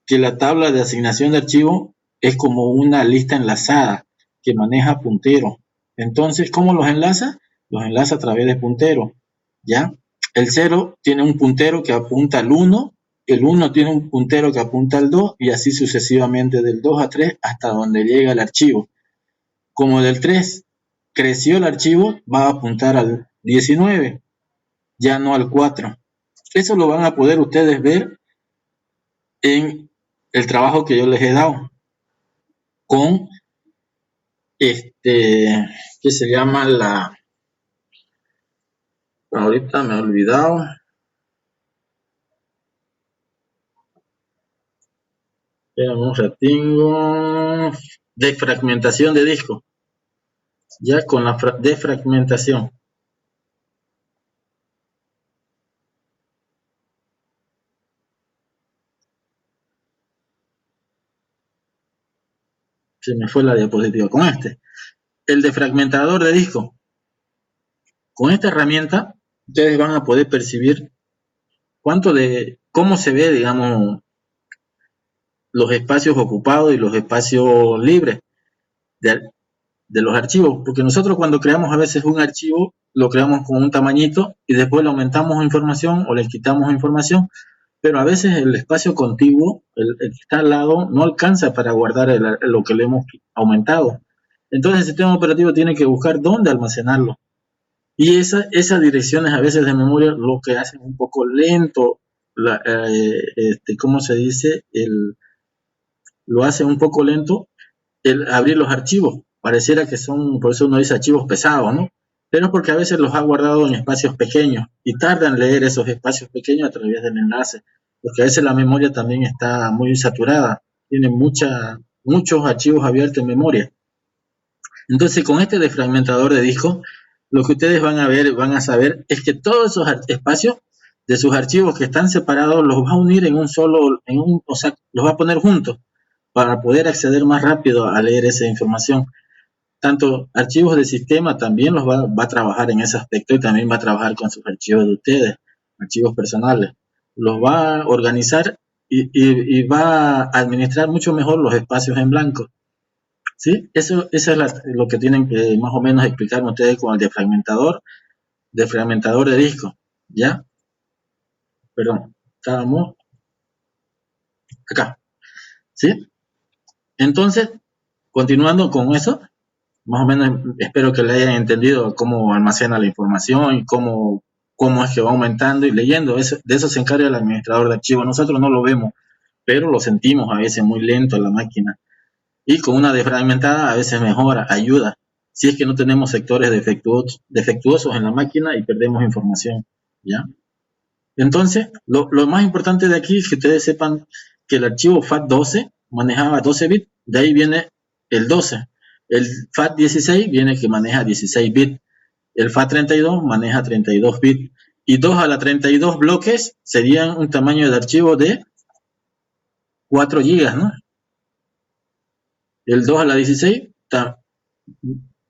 [SPEAKER 1] que la tabla de asignación de archivo es como una lista enlazada que maneja punteros. Entonces, ¿cómo los enlaza? Los enlaza a través de punteros, ¿ya? El 0 tiene un puntero que apunta al 1, el 1 tiene un puntero que apunta al 2 y así sucesivamente del 2 a 3 hasta donde llega el archivo. Como del 3 creció el archivo, va a apuntar al 19, ya no al 4. Eso lo van a poder ustedes ver en el trabajo que yo les he dado con que se llama ahorita me he olvidado, un ratingo, de fragmentación de disco, ya con la defragmentación. Se me fue la diapositiva con el defragmentador de disco. Con esta herramienta ustedes van a poder percibir cómo se ve, digamos, los espacios ocupados y los espacios libres de los archivos, porque nosotros cuando creamos a veces un archivo, lo creamos con un tamañito y después le aumentamos información o le quitamos información, pero a veces el espacio contiguo, el que está al lado, no alcanza para guardar lo que le hemos aumentado. Entonces el sistema operativo tiene que buscar dónde almacenarlo. Y esas direcciones a veces de memoria lo que hacen un poco lento, ¿cómo se dice? Lo hace un poco lento el abrir los archivos. Pareciera que son, por eso uno dice archivos pesados, ¿no? Pero porque a veces los ha guardado en espacios pequeños y tarda en leer esos espacios pequeños a través del enlace, porque a veces la memoria también está muy saturada, tiene muchos archivos abiertos en memoria. Entonces, con este defragmentador de disco, lo que ustedes van a ver, van a saber, es que todos esos espacios de sus archivos que están separados los va a unir en un solo, o sea, los va a poner juntos para poder acceder más rápido a leer esa información. Tanto archivos de sistema también los va a trabajar en ese aspecto y también va a trabajar con sus archivos de ustedes, archivos personales. Los va a organizar y va a administrar mucho mejor los espacios en blanco. ¿Sí? Eso es lo que tienen que más o menos explicarme ustedes con el defragmentador de disco. ¿Ya? Perdón, estábamos acá. ¿Sí? Entonces, continuando con eso, Más o menos espero que le hayan entendido cómo almacena la información y cómo es que va aumentando y leyendo. De eso se encarga el administrador de archivos. Nosotros no lo vemos, pero lo sentimos a veces muy lento en la máquina. Y con una defragmentada a veces mejora, ayuda. Si es que no tenemos sectores defectuosos en la máquina y perdemos información, ¿ya? Entonces, lo más importante de aquí es que ustedes sepan que el archivo FAT12 manejaba 12 bits, de ahí viene el 12. El FAT16 viene que maneja 16 bits. El FAT32 maneja 32 bits. Y 2 a la 32 bloques serían un tamaño de archivo de 4 gigas, ¿no? El 2 a la 16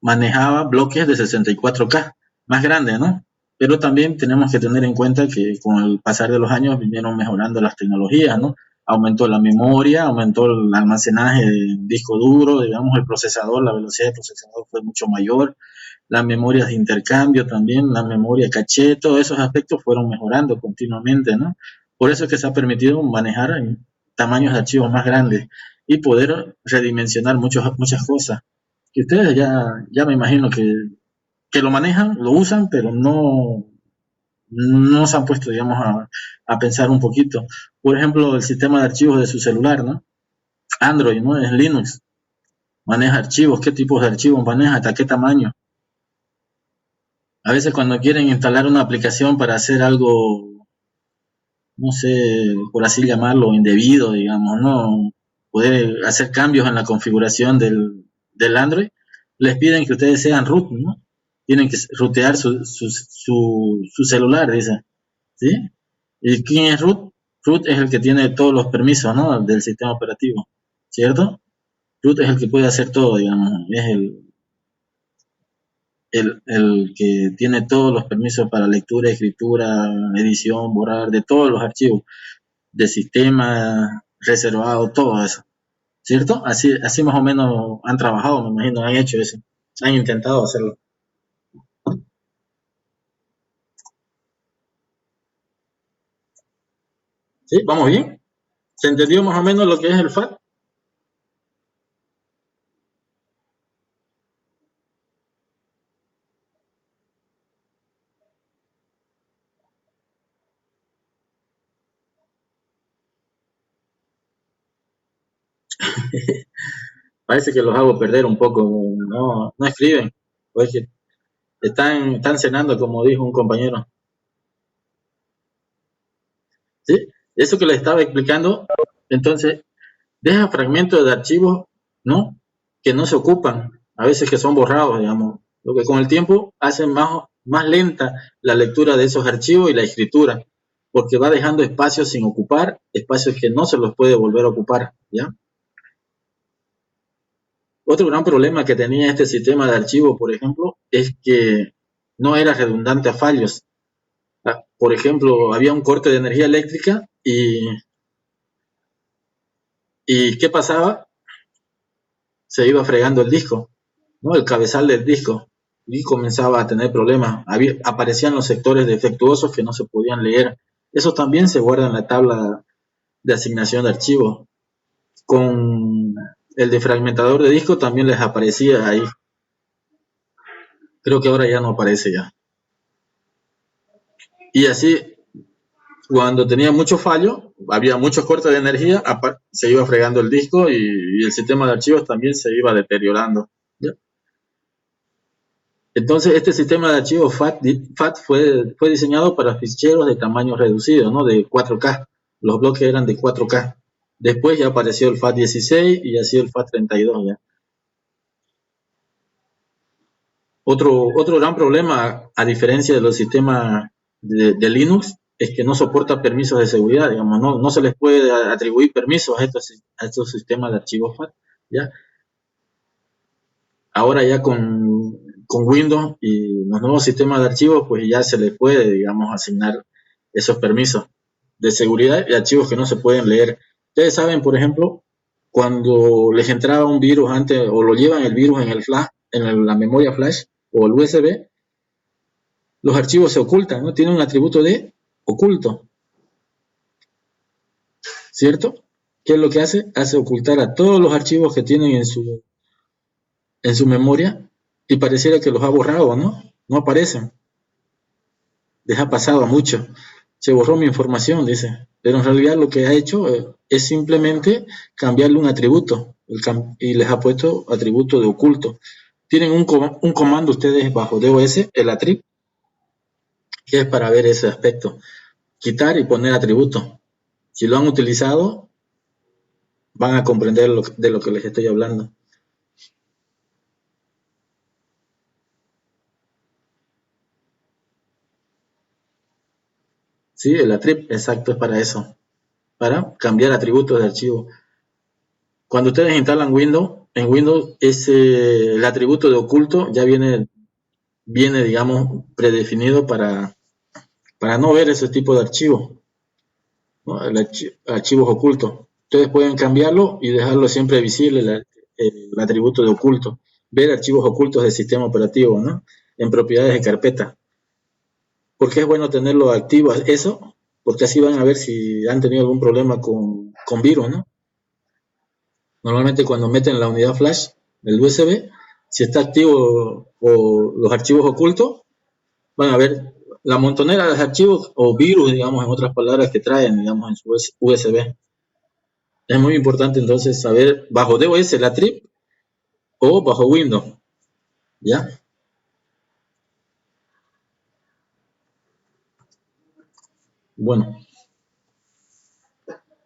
[SPEAKER 1] manejaba bloques de 64K, más grandes, ¿no? Pero también tenemos que tener en cuenta que con el pasar de los años vinieron mejorando las tecnologías, ¿no? Aumentó la memoria, aumentó el almacenaje del disco duro, digamos, el procesador, la velocidad del procesador fue mucho mayor, las memorias de intercambio también, la memoria caché, todos esos aspectos fueron mejorando continuamente, ¿no? Por eso es que se ha permitido manejar tamaños de archivos más grandes y poder redimensionar muchas cosas. Que ustedes ya me imagino que lo manejan, lo usan, pero no se han puesto, digamos, a pensar un poquito. Por ejemplo, el sistema de archivos de su celular, ¿no? Android, ¿no? Es Linux. Maneja archivos, qué tipos de archivos maneja, hasta qué tamaño. A veces cuando quieren instalar una aplicación para hacer algo, no sé, por así llamarlo, indebido, digamos, ¿no? Poder hacer cambios en la configuración del Android, les piden que ustedes sean root, ¿no? Tienen que rutear su celular, dice, ¿sí? ¿Y quién es root? Root es el que tiene todos los permisos, ¿no? Del sistema operativo, ¿cierto? Root es el que puede hacer todo, digamos, es el que tiene todos los permisos para lectura, escritura, edición, borrar, de todos los archivos, de sistema, reservado, todo eso, ¿cierto? Así más o menos han trabajado, me imagino, han hecho eso, han intentado hacerlo. ¿Sí? ¿Vamos bien? ¿Se entendió más o menos lo que es el FAT? Parece que los hago perder un poco, no escriben, o es que están cenando, como dijo un compañero. ¿Sí? Eso que les estaba explicando, entonces, deja fragmentos de archivos, ¿no? Que no se ocupan, a veces que son borrados, digamos, lo que con el tiempo hace más lenta la lectura de esos archivos y la escritura, porque va dejando espacios sin ocupar, espacios que no se los puede volver a ocupar, ¿ya? Otro gran problema que tenía este sistema de archivos, por ejemplo, es que no era redundante a fallos. Por ejemplo, había un corte de energía eléctrica y ¿qué pasaba? Se iba fregando el disco, ¿no? El cabezal del disco, y comenzaba a tener problemas. Aparecían los sectores defectuosos que no se podían leer. Eso también se guarda en la tabla de asignación de archivos. Con el defragmentador de disco también les aparecía ahí. Creo que ahora ya no aparece ya. Y así, cuando tenía mucho fallo, había muchos cortes de energía, se iba fregando el disco y el sistema de archivos también se iba deteriorando. ¿Ya? Entonces, este sistema de archivos FAT fue diseñado para ficheros de tamaño reducido, ¿no? De 4K. Los bloques eran de 4K. Después ya apareció el FAT16 y así el FAT32 ya. Otro gran problema, a diferencia de los sistemas de Linux, es que no soporta permisos de seguridad, digamos, no se les puede atribuir permisos a estos sistemas de archivos FAT, ¿ya? Ahora ya con Windows y los nuevos sistemas de archivos, pues ya se les puede, digamos, asignar esos permisos de seguridad y archivos que no se pueden leer. Ustedes saben, por ejemplo, cuando les entraba un virus antes, o lo llevan el virus en el flash, la memoria flash o el USB, los archivos se ocultan, ¿no? Tienen un atributo de oculto, ¿cierto? ¿Qué es lo que hace? Hace ocultar a todos los archivos que tienen en su memoria y pareciera que los ha borrado, ¿no? No aparecen. Les ha pasado mucho. Se borró mi información, dice. Pero en realidad lo que ha hecho es simplemente cambiarle un atributo y les ha puesto atributo de oculto. Tienen un comando ustedes bajo DOS, el attrib, que es para ver ese aspecto. Quitar y poner atributo. Si lo han utilizado, van a comprender de lo que les estoy hablando. Sí, el attrib, exacto, es para eso. Para cambiar atributos de archivo. Cuando ustedes instalan Windows, en Windows el atributo de oculto ya viene digamos, predefinido para no ver ese tipo de archivos, ¿no? Archivos ocultos. Ustedes pueden cambiarlo y dejarlo siempre visible, el atributo de oculto. Ver archivos ocultos del sistema operativo, ¿no? En propiedades de carpeta. ¿Por qué es bueno tenerlo activo eso? Porque así van a ver si han tenido algún problema con virus, ¿no? Normalmente cuando meten la unidad flash del USB, si está activo o los archivos ocultos, van a ver la montonera de archivos o virus, digamos, en otras palabras, que traen, digamos, en su USB. Es muy importante entonces saber bajo DOS la trip o bajo Windows, ¿ya? Bueno,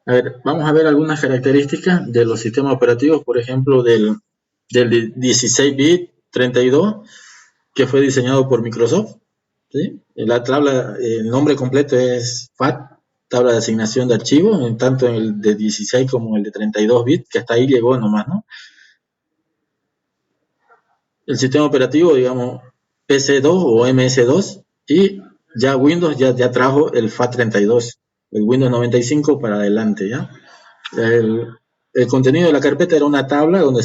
[SPEAKER 1] a ver, vamos a ver algunas características de los sistemas operativos, por ejemplo, del 16-bit 32, que fue diseñado por Microsoft, ¿sí? La tabla, el nombre completo es FAT, tabla de asignación de archivos, tanto en el de 16 como el de 32 bits, que hasta ahí llegó nomás, ¿no? El sistema operativo, digamos, PC2 o MS2, y ya Windows ya trajo el FAT32, el Windows 95 para adelante, ¿ya? El contenido de la carpeta era una tabla donde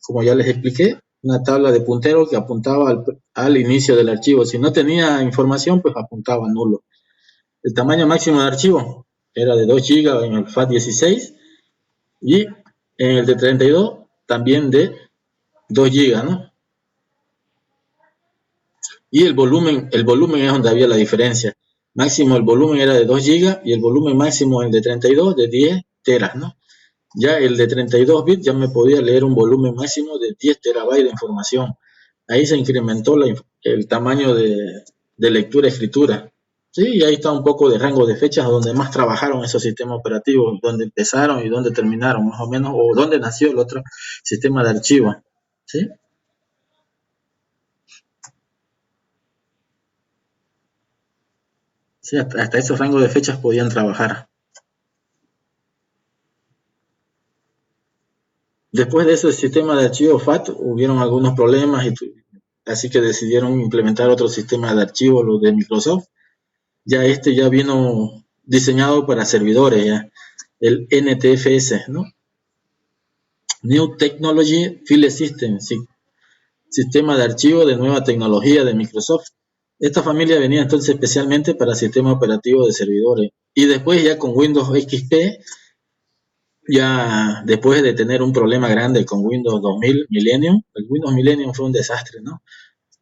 [SPEAKER 1] como ya les expliqué, una tabla de puntero que apuntaba al inicio del archivo. Si no tenía información, pues apuntaba nulo. El tamaño máximo de archivo era de 2 GB en el FAT16 y en el de 32 también de 2 GB, ¿no? Y el volumen es donde había la diferencia. Máximo el volumen era de 2 GB y el volumen máximo el de 32 de 10 teras, ¿no? Ya el de 32 bits ya me podía leer un volumen máximo de 10 terabytes de información. Ahí se incrementó el tamaño de lectura-escritura. Sí, y ahí está un poco de rango de fechas donde más trabajaron esos sistemas operativos, donde empezaron y donde terminaron, más o menos, o donde nació el otro sistema de archivos. ¿Sí? Sí, hasta esos rangos de fechas podían trabajar. Después de ese sistema de archivos FAT hubieron algunos problemas, así que decidieron implementar otro sistema de archivos, los de Microsoft. Ya ya vino diseñado para servidores, ya, el NTFS, ¿no? New Technology File System, sí, sistema de archivo de nueva tecnología de Microsoft. Esta familia venía entonces especialmente para sistema operativo de servidores. Y después ya con Windows XP, ya después de tener un problema grande con Windows 2000 Millennium, el Windows Millennium fue un desastre, ¿no?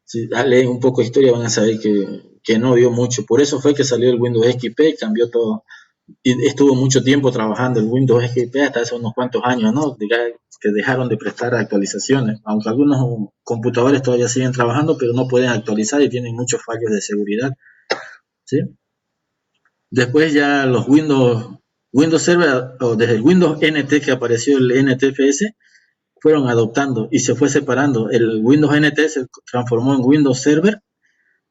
[SPEAKER 1] Si leen un poco de historia van a saber que no dio mucho. Por eso fue que salió el Windows XP y cambió todo. Y estuvo mucho tiempo trabajando el Windows XP hasta hace unos cuantos años, ¿no? Que dejaron de prestar actualizaciones. Aunque algunos computadores todavía siguen trabajando, pero no pueden actualizar y tienen muchos fallos de seguridad, ¿sí? Después ya los Windows Server, o desde el Windows NT que apareció el NTFS, fueron adoptando y se fue separando. El Windows NT se transformó en Windows Server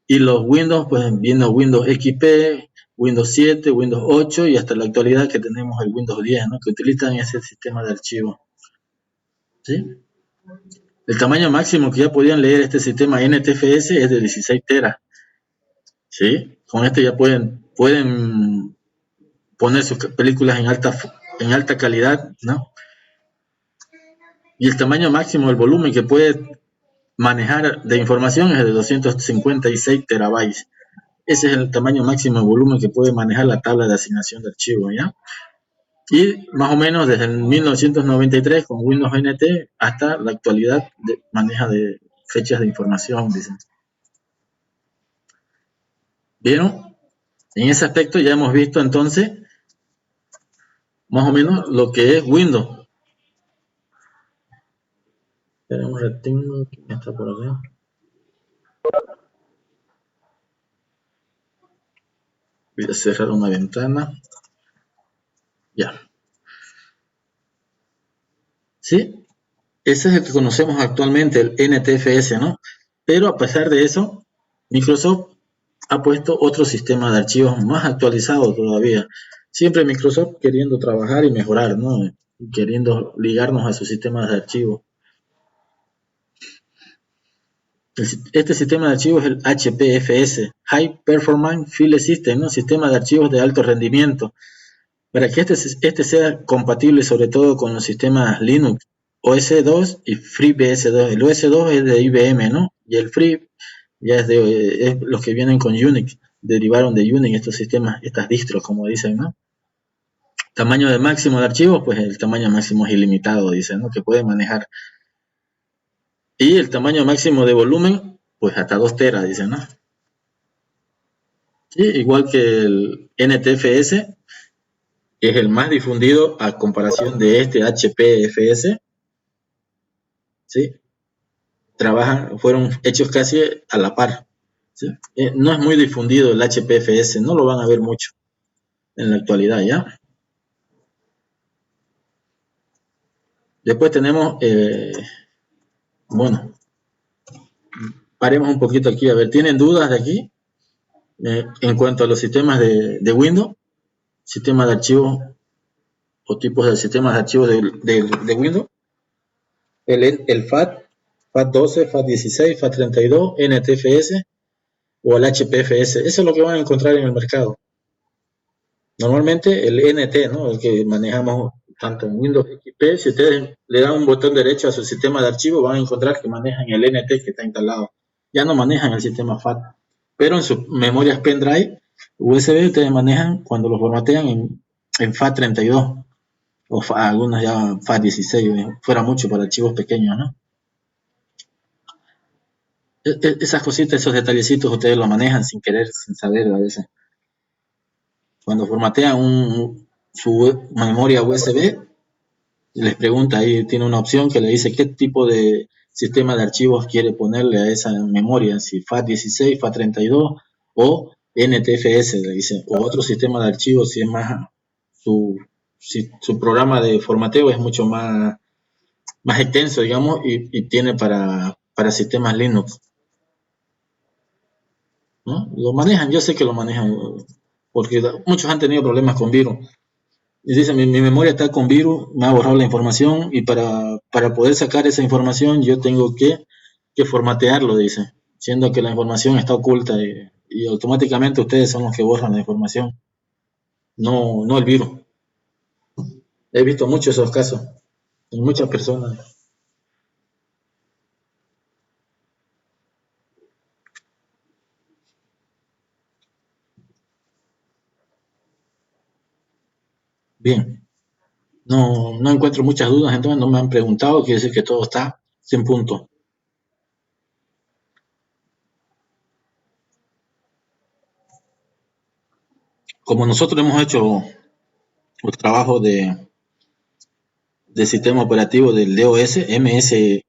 [SPEAKER 1] y los Windows, pues vino Windows XP, Windows 7, Windows 8 y hasta la actualidad que tenemos el Windows 10, ¿no? Que utilizan ese sistema de archivo. ¿Sí? El tamaño máximo que ya podían leer este sistema NTFS es de 16 teras. ¿Sí? Con este ya pueden poner sus películas en alta calidad, ¿no? Y el tamaño máximo del volumen que puede manejar de información es de 256 terabytes. Ese es el tamaño máximo de volumen que puede manejar la tabla de asignación de archivos, ¿ya? Y más o menos desde el 1993 con Windows NT hasta la actualidad maneja de fechas de información, dicen. ¿Vieron? En ese aspecto ya hemos visto entonces más o menos lo que es Windows. Espera un ratito, ¿quién está por acá? Voy a cerrar una ventana. Ya. ¿Sí? Ese es el que conocemos actualmente, el NTFS, ¿no? Pero a pesar de eso, Microsoft ha puesto otro sistema de archivos más actualizado todavía. Siempre Microsoft queriendo trabajar y mejorar, ¿no? Queriendo ligarnos a sus sistemas de archivos. Este sistema de archivos es el HPFS, High Performance File System, ¿no? Sistema de archivos de alto rendimiento. Para que este sea compatible sobre todo con los sistemas Linux, OS2 y FreeBSD. El OS2 es de IBM, ¿no? Y el Free ya es los que vienen con Unix, derivaron de Unix estos sistemas, estas distros, como dicen, ¿no? Tamaño de máximo de archivos, pues el tamaño máximo es ilimitado, dicen, ¿no? Que puede manejar. Y el tamaño máximo de volumen, pues hasta 2 teras, dicen, ¿no? Sí, igual que el NTFS, que es el más difundido a comparación de este HPFS, ¿sí? Fueron hechos casi a la par, ¿sí? No es muy difundido el HPFS, no lo van a ver mucho en la actualidad, ¿ya? Después tenemos, bueno, paremos un poquito aquí, a ver, ¿tienen dudas de aquí? En cuanto a los sistemas de Windows, sistemas de archivos o tipos de sistemas de archivos de Windows, el FAT, FAT12, FAT16, FAT32, NTFS o el HPFS, eso es lo que van a encontrar en el mercado. Normalmente el NT, ¿no? El que manejamos tanto en Windows XP, si ustedes le dan un botón derecho a su sistema de archivo, van a encontrar que manejan el NT que está instalado. Ya no manejan el sistema FAT. Pero en sus memorias pendrive USB ustedes manejan cuando lo formatean en FAT32 o algunos ya FAT16, fuera mucho para archivos pequeños, ¿no? Esas cositas, esos detallecitos ustedes lo manejan sin querer, sin saber a veces. Cuando formatean su memoria USB, les pregunta, ahí tiene una opción que le dice qué tipo de sistema de archivos quiere ponerle a esa memoria, si FAT16, FAT32 o NTFS, le dice, o otro sistema de archivos si es más, si su programa de formateo es mucho más extenso, digamos, y tiene para sistemas Linux, ¿no? Lo manejan, yo sé que lo manejan, porque muchos han tenido problemas con virus. Y dice, mi memoria está con virus, me ha borrado la información y para poder sacar esa información yo tengo que formatearlo, dice, siendo que la información está oculta y automáticamente ustedes son los que borran la información, no el virus. He visto muchos esos casos en muchas personas. Bien, no encuentro muchas dudas, entonces no me han preguntado, quiere decir que todo está 100 puntos. Como nosotros hemos hecho el trabajo de sistema operativo del DOS, MSDOS,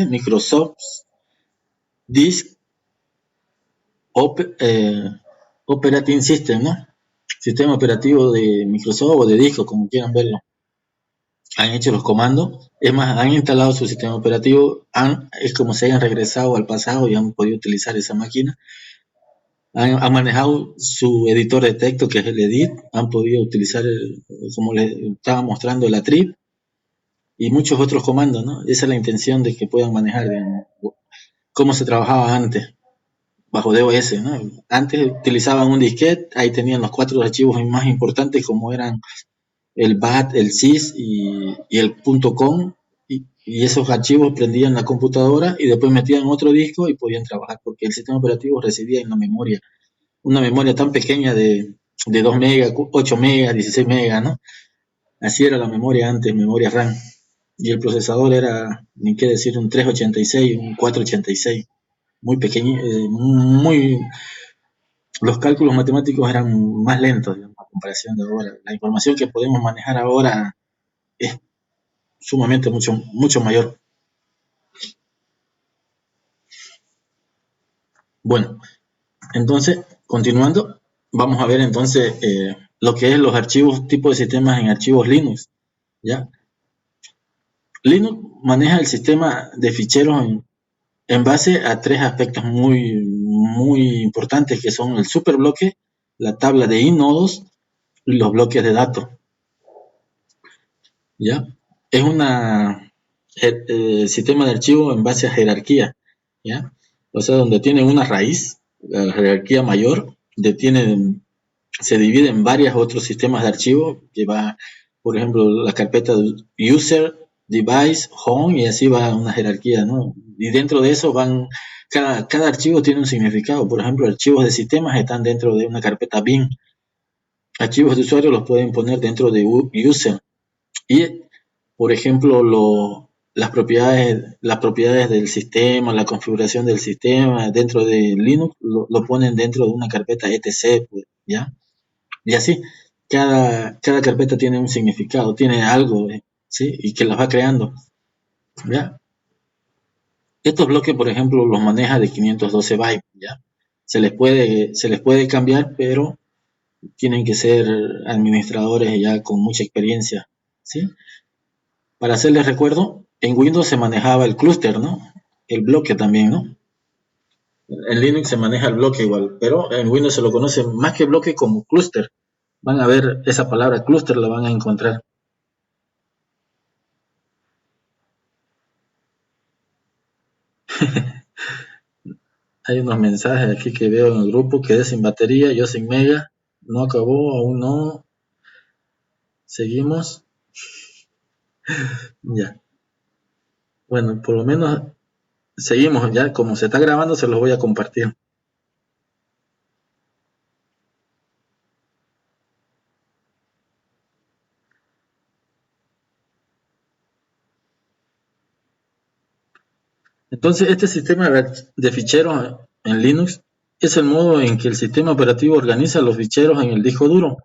[SPEAKER 1] Microsoft Disk Operating System, ¿no? Sistema operativo de Microsoft o de disco, como quieran verlo. Han hecho los comandos, es más, han instalado su sistema operativo, es como si hayan regresado al pasado y han podido utilizar esa máquina. Han manejado su editor de texto, que es el Edit, han podido utilizar, como les estaba mostrando, la trip y muchos otros comandos, ¿no? Esa es la intención de que puedan manejar, digamos, cómo se trabajaba antes, bajo DOS, ¿no? Antes utilizaban un disquete, ahí tenían los 4 archivos más importantes, como eran el BAT, el SYS y el .com, y esos archivos prendían la computadora y después metían otro disco y podían trabajar, porque el sistema operativo residía en la memoria, una memoria tan pequeña de de 2 megas, 8 megas, 16 megas, ¿no? Así era la memoria antes, memoria RAM. Y el procesador era, ni qué decir, un 386, un 486, muy pequeño, los cálculos matemáticos eran más lentos, digamos, a comparación de ahora. La información que podemos manejar ahora es sumamente mucho mayor. Bueno, entonces, continuando, vamos a ver entonces lo que es los archivos, tipo de sistemas en archivos Linux, ¿ya? Linux maneja el sistema de ficheros en base a tres aspectos muy importantes, que son el superbloque, la tabla de inodos y los bloques de datos, ¿ya? Es una sistema de archivo en base a jerarquía, ¿ya? O sea, donde tiene una raíz, la jerarquía mayor, se divide en varios otros sistemas de archivo, que va, por ejemplo, la carpeta de user, device, home, y así va una jerarquía, ¿no? Y dentro de eso cada archivo tiene un significado. Por ejemplo, archivos de sistemas están dentro de una carpeta bin. Archivos de usuario los pueden poner dentro de user. Y, por ejemplo, las propiedades del sistema, la configuración del sistema dentro de Linux lo ponen dentro de una carpeta etc, pues, ¿ya? Y así, cada carpeta tiene un significado, tiene algo, ¿sí? Y que las va creando, ¿ya? Estos bloques, por ejemplo, los maneja de 512 bytes, ¿ya? Se les puede cambiar, pero tienen que ser administradores ya con mucha experiencia, ¿sí? Para hacerles recuerdo, en Windows se manejaba el clúster, ¿no? El bloque también, ¿no? En Linux se maneja el bloque igual, pero en Windows se lo conoce más que bloque como clúster. Van a ver esa palabra clúster, la van a encontrar. Hay unos mensajes aquí que veo en el grupo: quedé sin batería, yo sin mega, no acabó, aún no, seguimos, ya. Bueno, por lo menos seguimos, ya como se está grabando se los voy a compartir. Entonces, este sistema de ficheros en Linux es el modo en que el sistema operativo organiza los ficheros en el disco duro,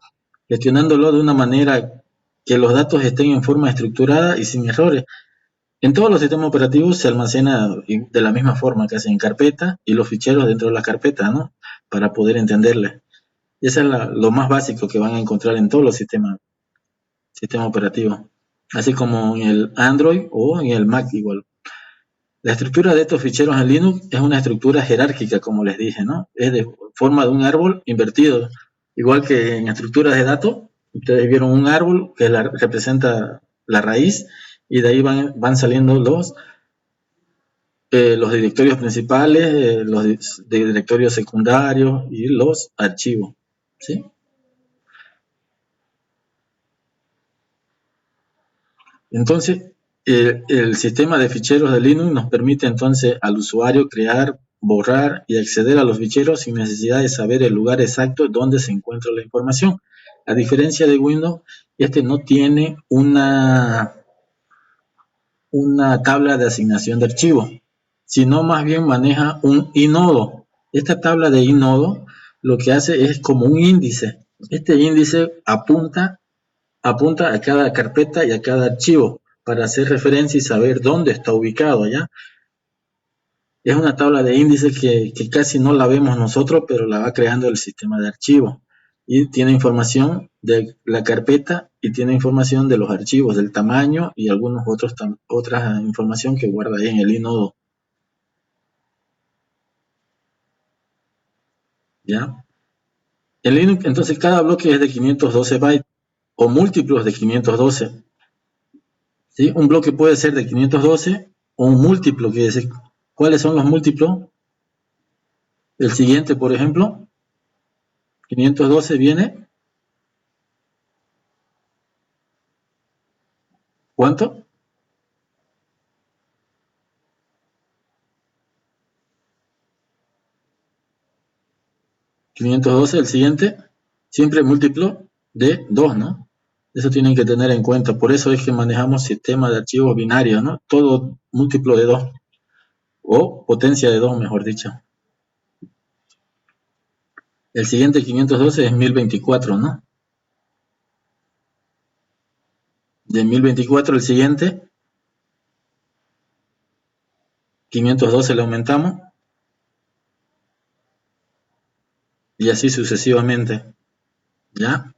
[SPEAKER 1] gestionándolo de una manera que los datos estén en forma estructurada y sin errores. En todos los sistemas operativos se almacena de la misma forma, casi en carpeta, y los ficheros dentro de la carpeta, ¿no? Para poder entenderle. Y eso es lo más básico que van a encontrar en todos los sistemas operativos, así como en el Android o en el Mac igual. La estructura de estos ficheros en Linux es una estructura jerárquica, como les dije, ¿no? Es de forma de un árbol invertido. Igual que en estructuras de datos, ustedes vieron un árbol que representa la raíz, y de ahí van saliendo los directorios principales, los directorios secundarios y los archivos, ¿sí? Entonces, el sistema de ficheros de Linux nos permite entonces al usuario crear, borrar y acceder a los ficheros sin necesidad de saber el lugar exacto donde se encuentra la información. A diferencia de Windows, este no tiene una tabla de asignación de archivos, sino más bien maneja un inodo. Esta tabla de inodo lo que hace es como un índice. Este índice apunta a cada carpeta y a cada archivo para hacer referencia y saber dónde está ubicado, ¿ya? Es una tabla de índices que casi no la vemos nosotros, pero la va creando el sistema de archivos. Y tiene información de la carpeta y tiene información de los archivos, del tamaño y algunos otras información que guarda ahí en el inodo, ¿ya? En Linux, entonces, cada bloque es de 512 bytes o múltiplos de 512, ¿sí? Un bloque puede ser de 512 o un múltiplo, quiere decir, ¿cuáles son los múltiplos? El siguiente, por ejemplo, 512 viene, ¿cuánto? 512, el siguiente. siempre múltiplo de 2, ¿no? Eso tienen que tener en cuenta. Por eso es que manejamos sistemas de archivos binarios, ¿no? Todo múltiplo de 2 o potencia de 2, mejor dicho. El siguiente 512 es 1024, ¿no? De 1024 el siguiente 512 le aumentamos y así sucesivamente, ¿ya?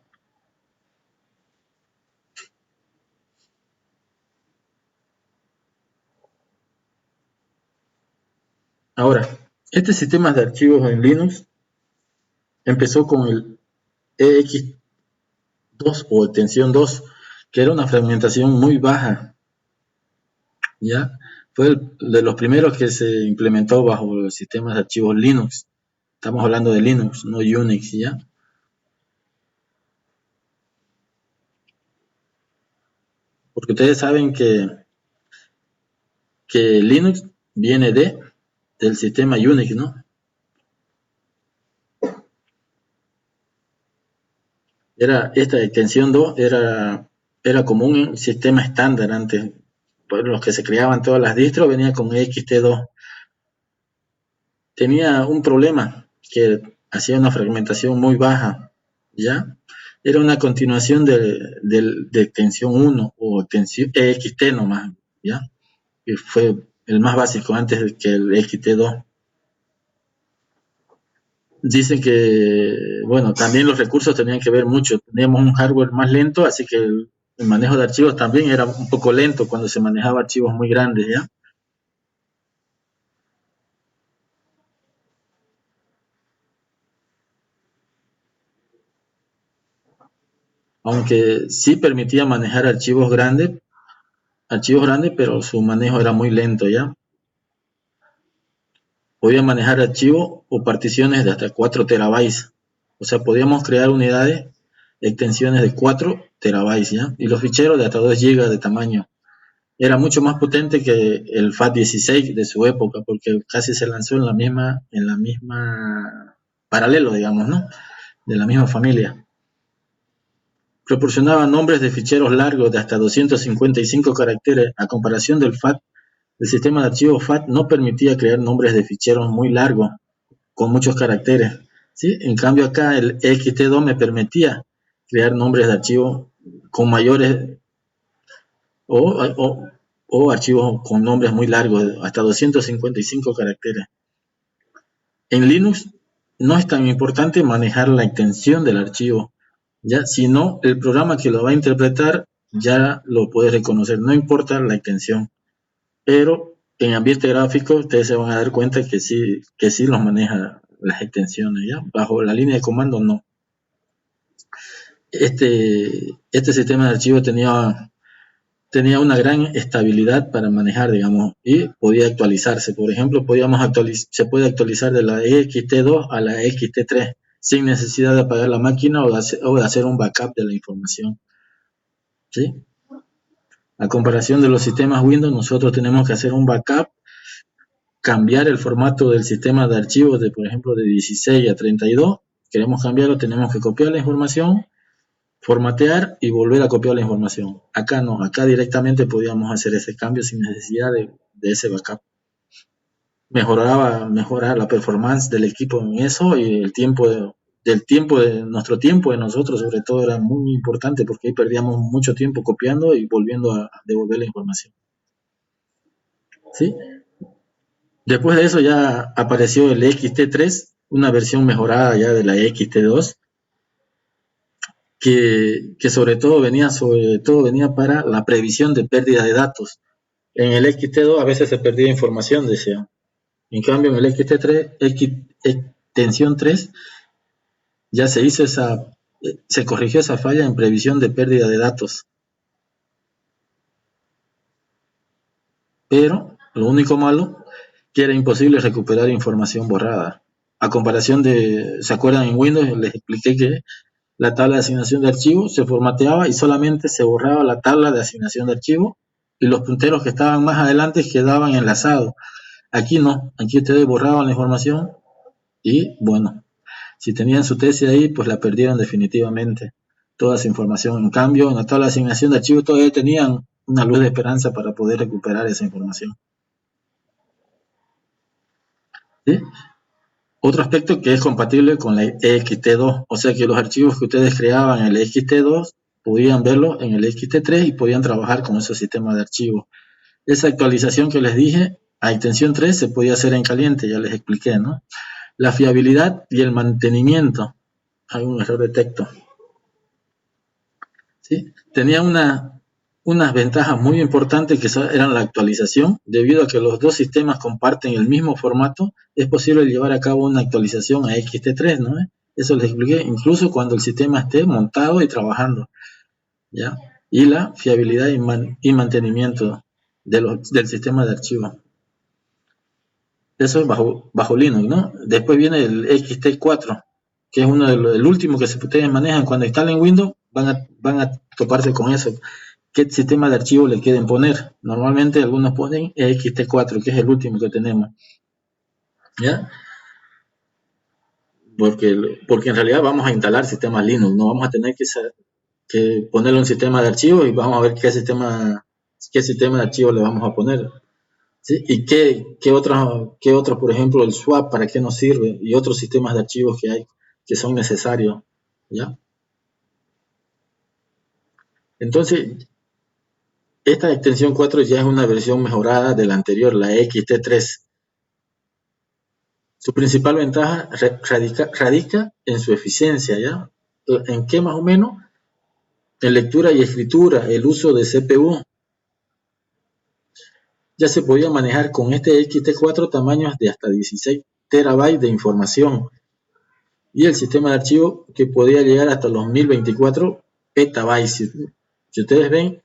[SPEAKER 1] Ahora, este sistema de archivos en Linux empezó con el EX2 o extensión 2, que era una fragmentación muy baja, ¿ya? Fue de los primeros que se implementó bajo los sistemas de archivos Linux. Estamos hablando de Linux, no Unix, ¿ya? Porque ustedes saben que Linux viene del sistema Unix, ¿no? Esta extensión 2 era como un sistema estándar antes. Por los que se creaban todas las distros venía con EXT2. Tenía un problema que hacía una fragmentación muy baja, ¿ya? Era una continuación de extensión 1 o extensión EXT nomás, ¿ya? Que fue el más básico antes que el EXT2. Dicen que, bueno, también los recursos tenían que ver mucho. Teníamos un hardware más lento, así que el manejo de archivos también era un poco lento cuando se manejaba archivos muy grandes, ¿ya? Aunque sí permitía manejar archivos grandes, pero su manejo era muy lento, ¿ya? Podía manejar archivos o particiones de hasta 4 terabytes. O sea, podíamos crear unidades, extensiones de 4 terabytes, ¿ya? Y los ficheros de hasta 2 gigas de tamaño. Era mucho más potente que el FAT16 de su época, porque casi se lanzó en la misma paralelo, digamos, ¿no? De la misma familia. Proporcionaba nombres de ficheros largos de hasta 255 caracteres, a comparación del FAT. El sistema de archivos FAT no permitía crear nombres de ficheros muy largos, con muchos caracteres, ¿sí? En cambio acá el XT2 me permitía crear nombres de archivos con mayores o archivos con nombres muy largos, hasta 255 caracteres. En Linux no es tan importante manejar la extensión del archivo, ya, sino el programa que lo va a interpretar ya lo puede reconocer, no importa la extensión. Pero en ambiente gráfico ustedes se van a dar cuenta que sí los maneja las extensiones, ¿ya? Bajo la línea de comando no. Este sistema de archivos tenía una gran estabilidad para manejar, digamos, y podía actualizarse. Por ejemplo, se puede actualizar de la EXT2 a la EXT3 sin necesidad de apagar la máquina o de hacer un backup de la información, ¿sí? A comparación de los sistemas Windows, nosotros tenemos que hacer un backup, cambiar el formato del sistema de archivos de, por ejemplo, de 16 a 32. Queremos cambiarlo, tenemos que copiar la información, formatear y volver a copiar la información. Acá no, acá directamente podíamos hacer ese cambio sin necesidad de ese backup. Mejoraba la performance del equipo en eso, y nuestro tiempo de nosotros sobre todo era muy importante, porque ahí perdíamos mucho tiempo copiando y volviendo a devolver la información, ¿sí? Después de eso ya apareció el XT3, una versión mejorada ya de la XT2, que sobre todo venía para la previsión de pérdida de datos. En el XT2 a veces se perdía información, decía. En cambio, en el XT3, extensión 3, ya se corrigió esa falla en previsión de pérdida de datos. Pero lo único malo, que era imposible recuperar información borrada. A comparación ¿se acuerdan? En Windows les expliqué que la tabla de asignación de archivos se formateaba y solamente se borraba la tabla de asignación de archivos, y los punteros que estaban más adelante quedaban enlazados. Aquí no, aquí ustedes borraban la información y bueno, Si tenían su tesis ahí, pues la perdieron definitivamente, toda esa información. En cambio, en la tabla de asignación de archivos todavía tenían una luz de esperanza para poder recuperar esa información. ¿Sí? Otro aspecto que es compatible con la EXT2, o sea que los archivos que ustedes creaban en el EXT2 podían verlo en el EXT3 y podían trabajar con ese sistema de archivos. Esa actualización que les dije, a extensión 3 se podía hacer en caliente, ya les expliqué, ¿no? La fiabilidad y el mantenimiento. Hay un error de texto. ¿Sí? Tenía unas ventajas muy importantes que eran la actualización. Debido a que los dos sistemas comparten el mismo formato, es posible llevar a cabo una actualización a XT3, ¿no? Eso les expliqué, incluso cuando el sistema esté montado y trabajando, ¿ya? Y la fiabilidad y mantenimiento del sistema de archivos. Eso es bajo Linux, ¿no? Después viene el XT4, que es el último que ustedes manejan. Cuando instalen Windows, van a toparse con eso. ¿Qué sistema de archivo le quieren poner? Normalmente algunos ponen XT4, que es el último que tenemos, ¿ya? Porque en realidad vamos a instalar sistemas Linux, no vamos a tener que ponerle un sistema de archivo y vamos a ver qué sistema de archivo le vamos a poner. ¿Sí? Y qué otros, por ejemplo, el swap, para qué nos sirve, y otros sistemas de archivos que hay que son necesarios, ¿ya? Entonces, esta extensión 4 ya es una versión mejorada de la anterior, la XT3. Su principal ventaja radica en su eficiencia, ¿ya? ¿En qué más o menos? En lectura y escritura, el uso de CPU. Ya se podía manejar con este XT4 tamaños de hasta 16 terabytes de información. Y el sistema de archivo que podía llegar hasta los 1024 petabytes. Si ustedes ven,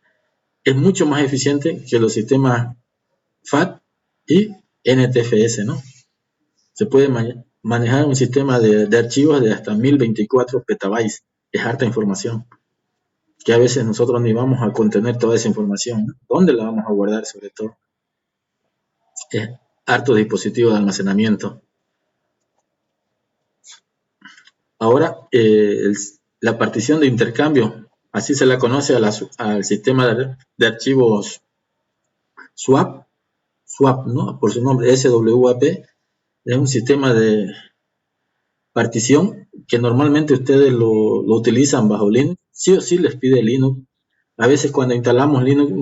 [SPEAKER 1] es mucho más eficiente que los sistemas FAT y NTFS, ¿no? Se puede manejar un sistema de archivos de hasta 1024 petabytes. Es harta información, que a veces nosotros ni vamos a contener toda esa información, ¿no? ¿Dónde la vamos a guardar sobre todo? Es harto dispositivo de almacenamiento. Ahora, la partición de intercambio, así se la conoce al sistema de archivos swap, ¿no? Por su nombre, SWAP, es un sistema de partición que normalmente ustedes lo utilizan bajo Linux. Sí o sí les pide Linux. A veces cuando instalamos Linux,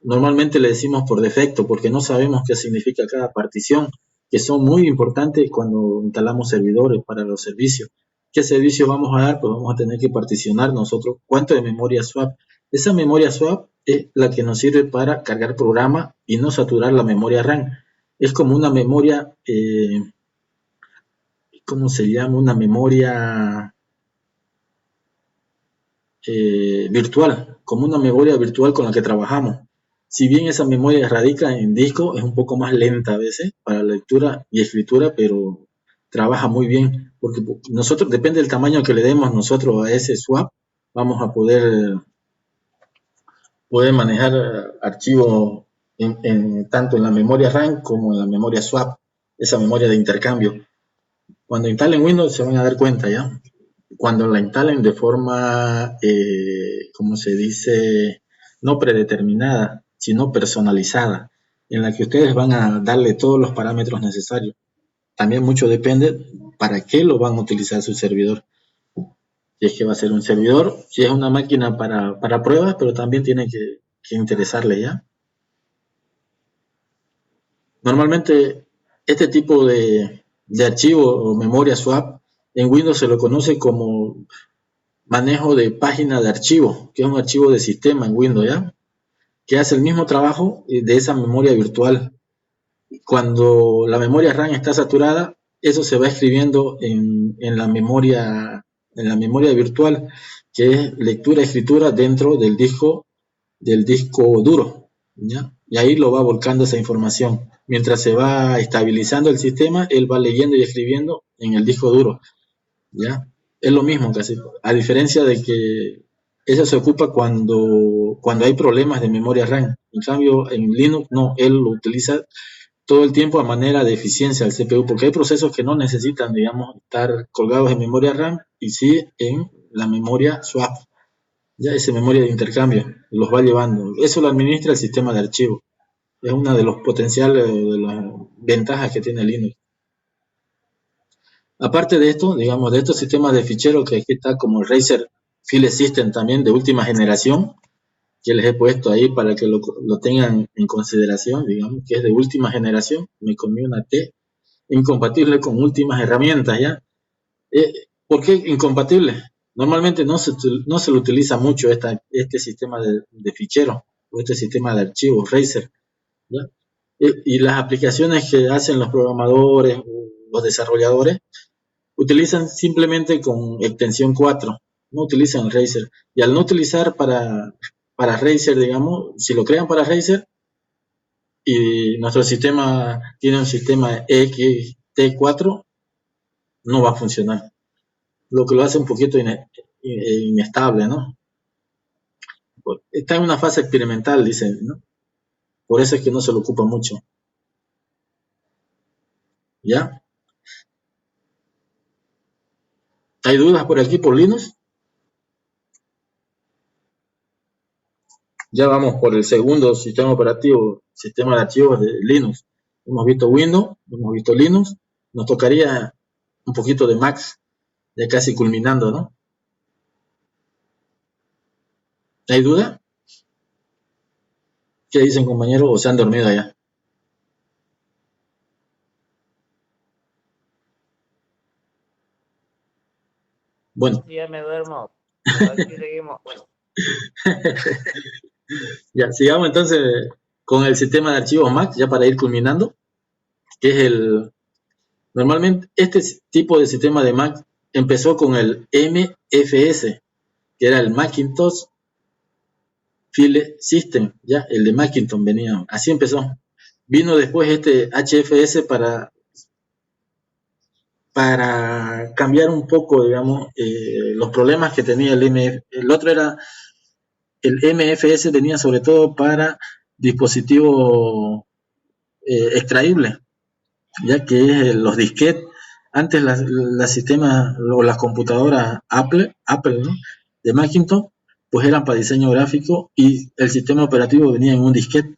[SPEAKER 1] normalmente le decimos por defecto, porque no sabemos qué significa cada partición, que son muy importantes cuando instalamos servidores para los servicios. ¿Qué servicio vamos a dar? Pues vamos a tener que particionar nosotros cuánto de memoria swap. Esa memoria swap es la que nos sirve para cargar programa y no saturar la memoria RAM. Es como una memoria, ¿cómo se llama? Una memoria virtual, como una memoria virtual con la que trabajamos. Si bien esa memoria radica en disco, es un poco más lenta a veces para lectura y escritura, pero trabaja muy bien, porque nosotros, depende del tamaño que le demos nosotros a ese swap, vamos a poder manejar archivos tanto en la memoria RAM como en la memoria swap, esa memoria de intercambio. Cuando instalen Windows se van a dar cuenta, ¿ya? Cuando la instalen de forma, ¿cómo se dice? No predeterminada, sino personalizada, en la que ustedes van a darle todos los parámetros necesarios. También mucho depende para qué lo van a utilizar su servidor. Si es que va a ser un servidor, si es una máquina para pruebas, pero también tiene que interesarle, ¿ya? Normalmente este tipo de archivo o memoria swap en Windows se lo conoce como manejo de página de archivo, que es un archivo de sistema en Windows, ¿ya? Que hace el mismo trabajo de esa memoria virtual. Cuando la memoria RAM está saturada, eso se va escribiendo en la memoria virtual, que es lectura y escritura dentro del disco duro, ¿ya? Y ahí lo va volcando esa información. Mientras se va estabilizando el sistema, él va leyendo y escribiendo en el disco duro, ¿ya? Es lo mismo casi, a diferencia de que eso se ocupa cuando hay problemas de memoria RAM. En cambio, en Linux no, él lo utiliza todo el tiempo a manera de eficiencia al CPU, porque hay procesos que no necesitan, digamos, estar colgados en memoria RAM y sí en la memoria swap, ya esa memoria de intercambio, los va llevando. Eso lo administra el sistema de archivo. Es una de los potenciales, de las ventajas que tiene Linux. Aparte de esto, digamos, de estos sistemas de ficheros que aquí está como el Razer File System también de última generación, que les he puesto ahí para que lo tengan en consideración, digamos, que es de última generación, me comí una T, incompatible con últimas herramientas, ¿ya? ¿Por qué incompatible? Normalmente no se lo utiliza mucho este sistema de ficheros o este sistema de archivos Razer, ¿ya? Y las aplicaciones que hacen los programadores o los desarrolladores utilizan simplemente con extensión 4, no utilizan Razer. Y al no utilizar para Razer, digamos, si lo crean para Razer y nuestro sistema tiene un sistema XT4, no va a funcionar. Lo que lo hace un poquito inestable, ¿no? Está en una fase experimental, dicen, ¿no? Por eso es que no se lo ocupa mucho. ¿Ya? ¿Hay dudas por aquí por Linux? Ya vamos por el segundo sistema operativo, sistema de archivos de Linux. Hemos visto Windows, hemos visto Linux, nos tocaría un poquito de Mac, ya casi culminando, ¿no? ¿Hay duda? ¿Qué dicen, compañeros? ¿O se han dormido allá? Bueno.
[SPEAKER 2] Ya me duermo, pero aquí seguimos.
[SPEAKER 1] Ya, sigamos entonces con el sistema de archivos Mac, ya para ir culminando, que es normalmente este tipo de sistema de Mac empezó con el MFS, que era el Macintosh File System, ya, el de Macintosh venía, así empezó. Vino después este HFS para cambiar un poco, digamos, los problemas que tenía el MFS. El otro era, el MFS venía sobre todo para dispositivos extraíbles, ya que los disquetes, antes las sistemas o las computadoras Apple, ¿no? De Macintosh, pues eran para diseño gráfico y el sistema operativo venía en un disquete,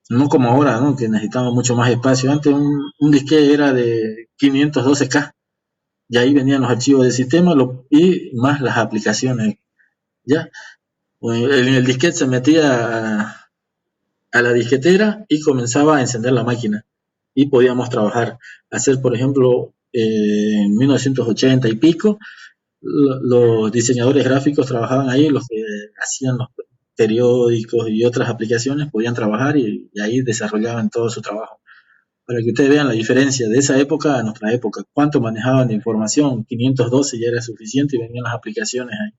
[SPEAKER 1] no como ahora, ¿no? Que necesitamos mucho más espacio. Antes un disquete era de 512K y ahí venían los archivos del sistema y más las aplicaciones, ¿ya? En el disquete se metía a la disquetera y comenzaba a encender la máquina y podíamos trabajar, hacer por ejemplo en 1980 y pico, los diseñadores gráficos trabajaban ahí, los que hacían los periódicos y otras aplicaciones podían trabajar y ahí desarrollaban todo su trabajo. Para que ustedes vean la diferencia de esa época a nuestra época, cuánto manejaban de información, 512 ya era suficiente y venían las aplicaciones ahí.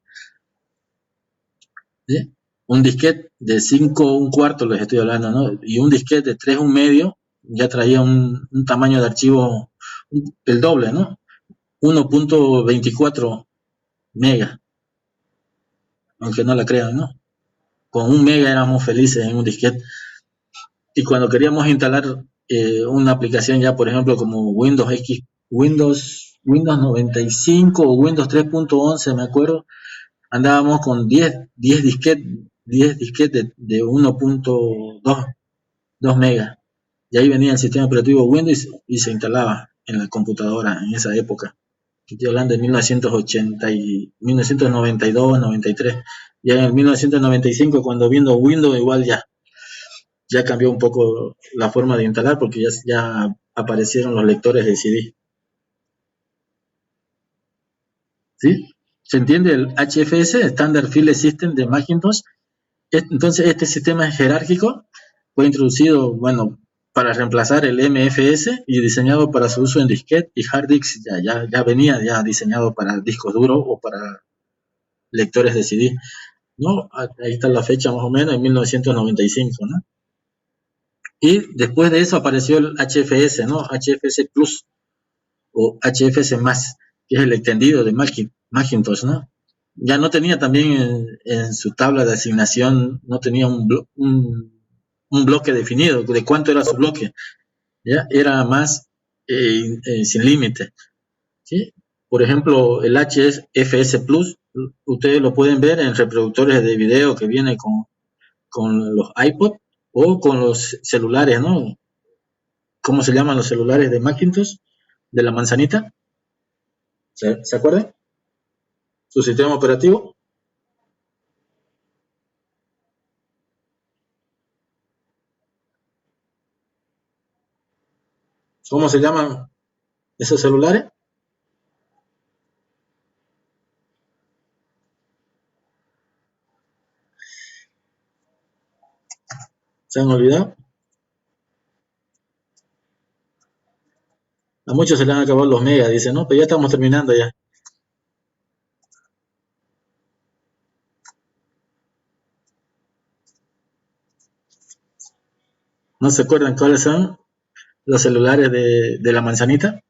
[SPEAKER 1] ¿Sí? Un disquete de 5 un cuarto les estoy hablando, ¿no? Y un disquete de 3 un medio ya traía un tamaño de archivo el doble, ¿no? 1.24 megas, aunque no la crean, ¿no? Con 1 mega éramos felices en un disquete. Y cuando queríamos instalar una aplicación ya, por ejemplo, como Windows 95 o Windows 3.11, me acuerdo, andábamos con 10 disquetes de 1.2 megas. Y ahí venía el sistema operativo Windows y se instalaba en la computadora en esa época. Estoy hablando de 1992, 93. Ya en el 1995, cuando vino Windows, igual ya cambió un poco la forma de instalar porque ya aparecieron los lectores de CD. ¿Sí? ¿Se entiende? El HFS, Standard File System de Macintosh. Entonces, este sistema es jerárquico, fue introducido, bueno, para reemplazar el MFS y diseñado para su uso en disquete y hard disk, ya venía ya diseñado para discos duros o para lectores de CD, ¿no? Ahí está la fecha más o menos, en 1995, ¿no? Y después de eso apareció el HFS, ¿no? HFS Plus o HFS Más, que es el extendido de Macintosh, ¿no? Ya no tenía también en su tabla de asignación, no tenía un bloque definido de cuánto era su bloque. ¿ya? Era más sin límite, ¿sí? Por ejemplo, el HFS Plus, ustedes lo pueden ver en reproductores de video que viene con los iPod o con los celulares, ¿no? ¿Cómo se llaman los celulares de Macintosh? De la manzanita, ¿se acuerdan? Su sistema operativo. ¿Cómo se llaman esos celulares? ¿Se han olvidado? A muchos se les han acabado los megas, dicen, no, pero ya estamos terminando ya. ¿No se acuerdan cuáles son los celulares de la manzanita?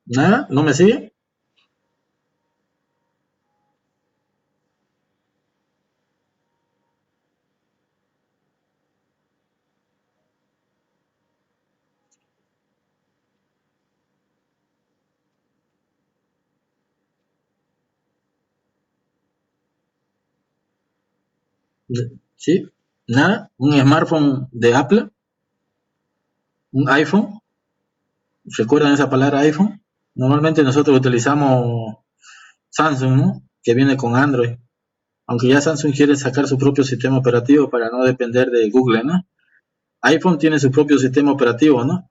[SPEAKER 1] ¿Nada? ¿No me sigue? ¿Sí? ¿Nada? ¿Un smartphone de Apple? ¿Un iPhone? ¿Recuerdan esa palabra iPhone? Normalmente nosotros utilizamos Samsung, ¿no? Que viene con Android. Aunque ya Samsung quiere sacar su propio sistema operativo para no depender de Google, ¿no? iPhone tiene su propio sistema operativo, ¿no?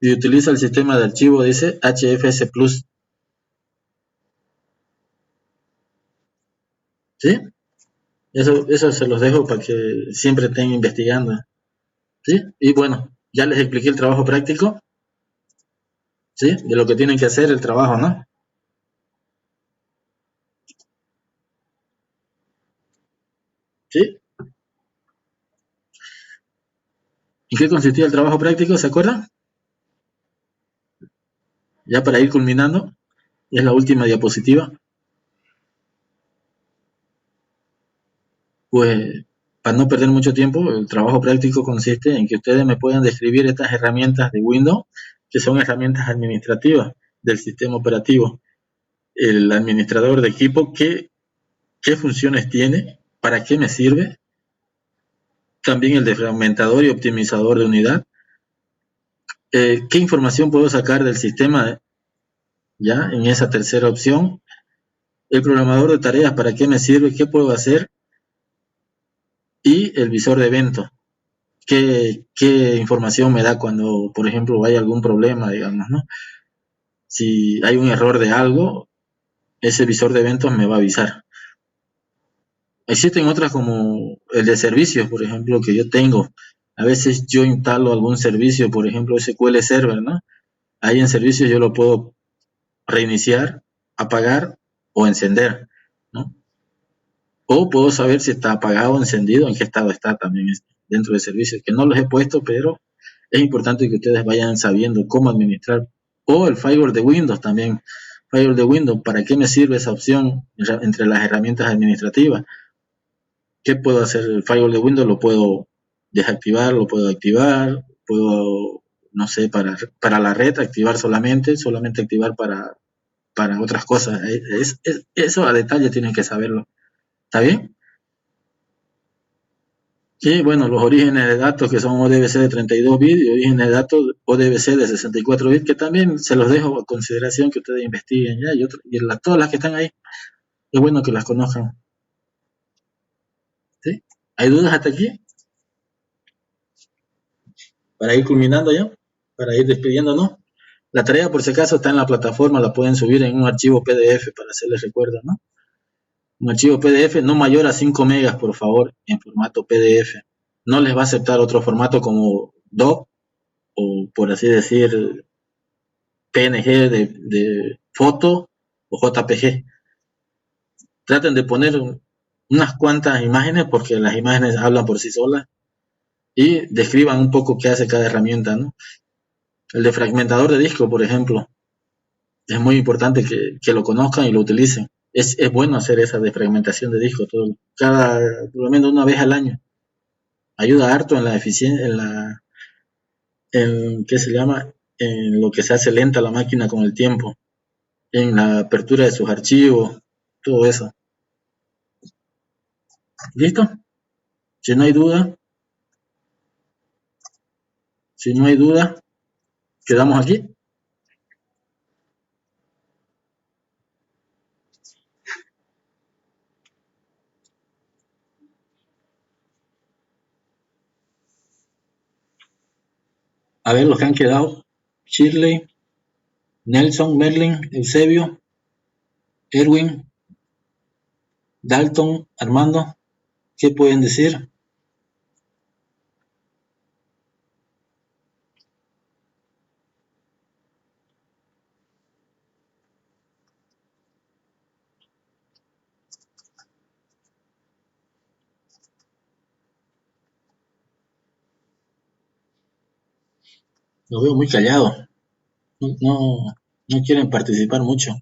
[SPEAKER 1] Y utiliza el sistema de archivo, dice HFS Plus. ¿Sí? Eso se los dejo para que siempre estén investigando. ¿Sí? Y bueno, ya les expliqué el trabajo práctico, ¿sí? De lo que tienen que hacer el trabajo, ¿no? ¿Sí? ¿En qué consistía el trabajo práctico? ¿Se acuerdan? Ya para ir culminando, es la última diapositiva. Pues para no perder mucho tiempo, el trabajo práctico consiste en que ustedes me puedan describir estas herramientas de Windows, que son herramientas administrativas del sistema operativo. El administrador de equipo, qué funciones tiene, para qué me sirve. También el defragmentador y optimizador de unidad. ¿Qué información puedo sacar del sistema? Ya en esa tercera opción. El programador de tareas, para qué me sirve, qué puedo hacer. Y el visor de eventos. ¿Qué información me da cuando, por ejemplo, hay algún problema, digamos, ¿no? Si hay un error de algo, ese visor de eventos me va a avisar. Existen otras como el de servicios, por ejemplo, que yo tengo. A veces yo instalo algún servicio, por ejemplo, SQL Server, ¿no? Ahí en servicios yo lo puedo reiniciar, apagar o encender, ¿no? O puedo saber si está apagado o encendido, en qué estado está también dentro de servicios, que no los he puesto, pero es importante que ustedes vayan sabiendo cómo administrar. O el firewall de Windows también. Firewall de Windows, ¿para qué me sirve esa opción entre las herramientas administrativas? ¿Qué puedo hacer? El firewall de Windows lo puedo desactivar, lo puedo activar, puedo, no sé, para la red activar solamente activar para otras cosas. Eso a detalle tienen que saberlo. ¿Está bien? Y bueno, los orígenes de datos que son ODBC de 32 bits y orígenes de datos ODBC de 64 bits, que también se los dejo a consideración que ustedes investiguen ya, todas las que están ahí, es bueno que las conozcan. ¿Sí? ¿Hay dudas hasta aquí? Para ir culminando ya, para ir despidiéndonos. La tarea, por si acaso, está en la plataforma, la pueden subir en un archivo PDF para hacerles recuerdo, ¿no? Un archivo PDF no mayor a 5 megas, por favor, en formato PDF. No les va a aceptar otro formato como DOC o, por así decir, PNG de foto o JPG. Traten de poner unas cuantas imágenes porque las imágenes hablan por sí solas y describan un poco qué hace cada herramienta, ¿no? El defragmentador de disco, por ejemplo, es muy importante que lo conozcan y lo utilicen. Es bueno hacer esa defragmentación de disco por lo menos una vez al año. Ayuda harto en la eficiencia, ¿qué se llama? En lo que se hace lenta la máquina con el tiempo, en la apertura de sus archivos, todo eso. ¿Listo? Si no hay duda, si no hay duda, quedamos aquí. A ver los que han quedado. Shirley, Nelson, Merlin, Eusebio, Erwin, Dalton, Armando, ¿qué pueden decir? Los veo muy callados. No quieren participar mucho.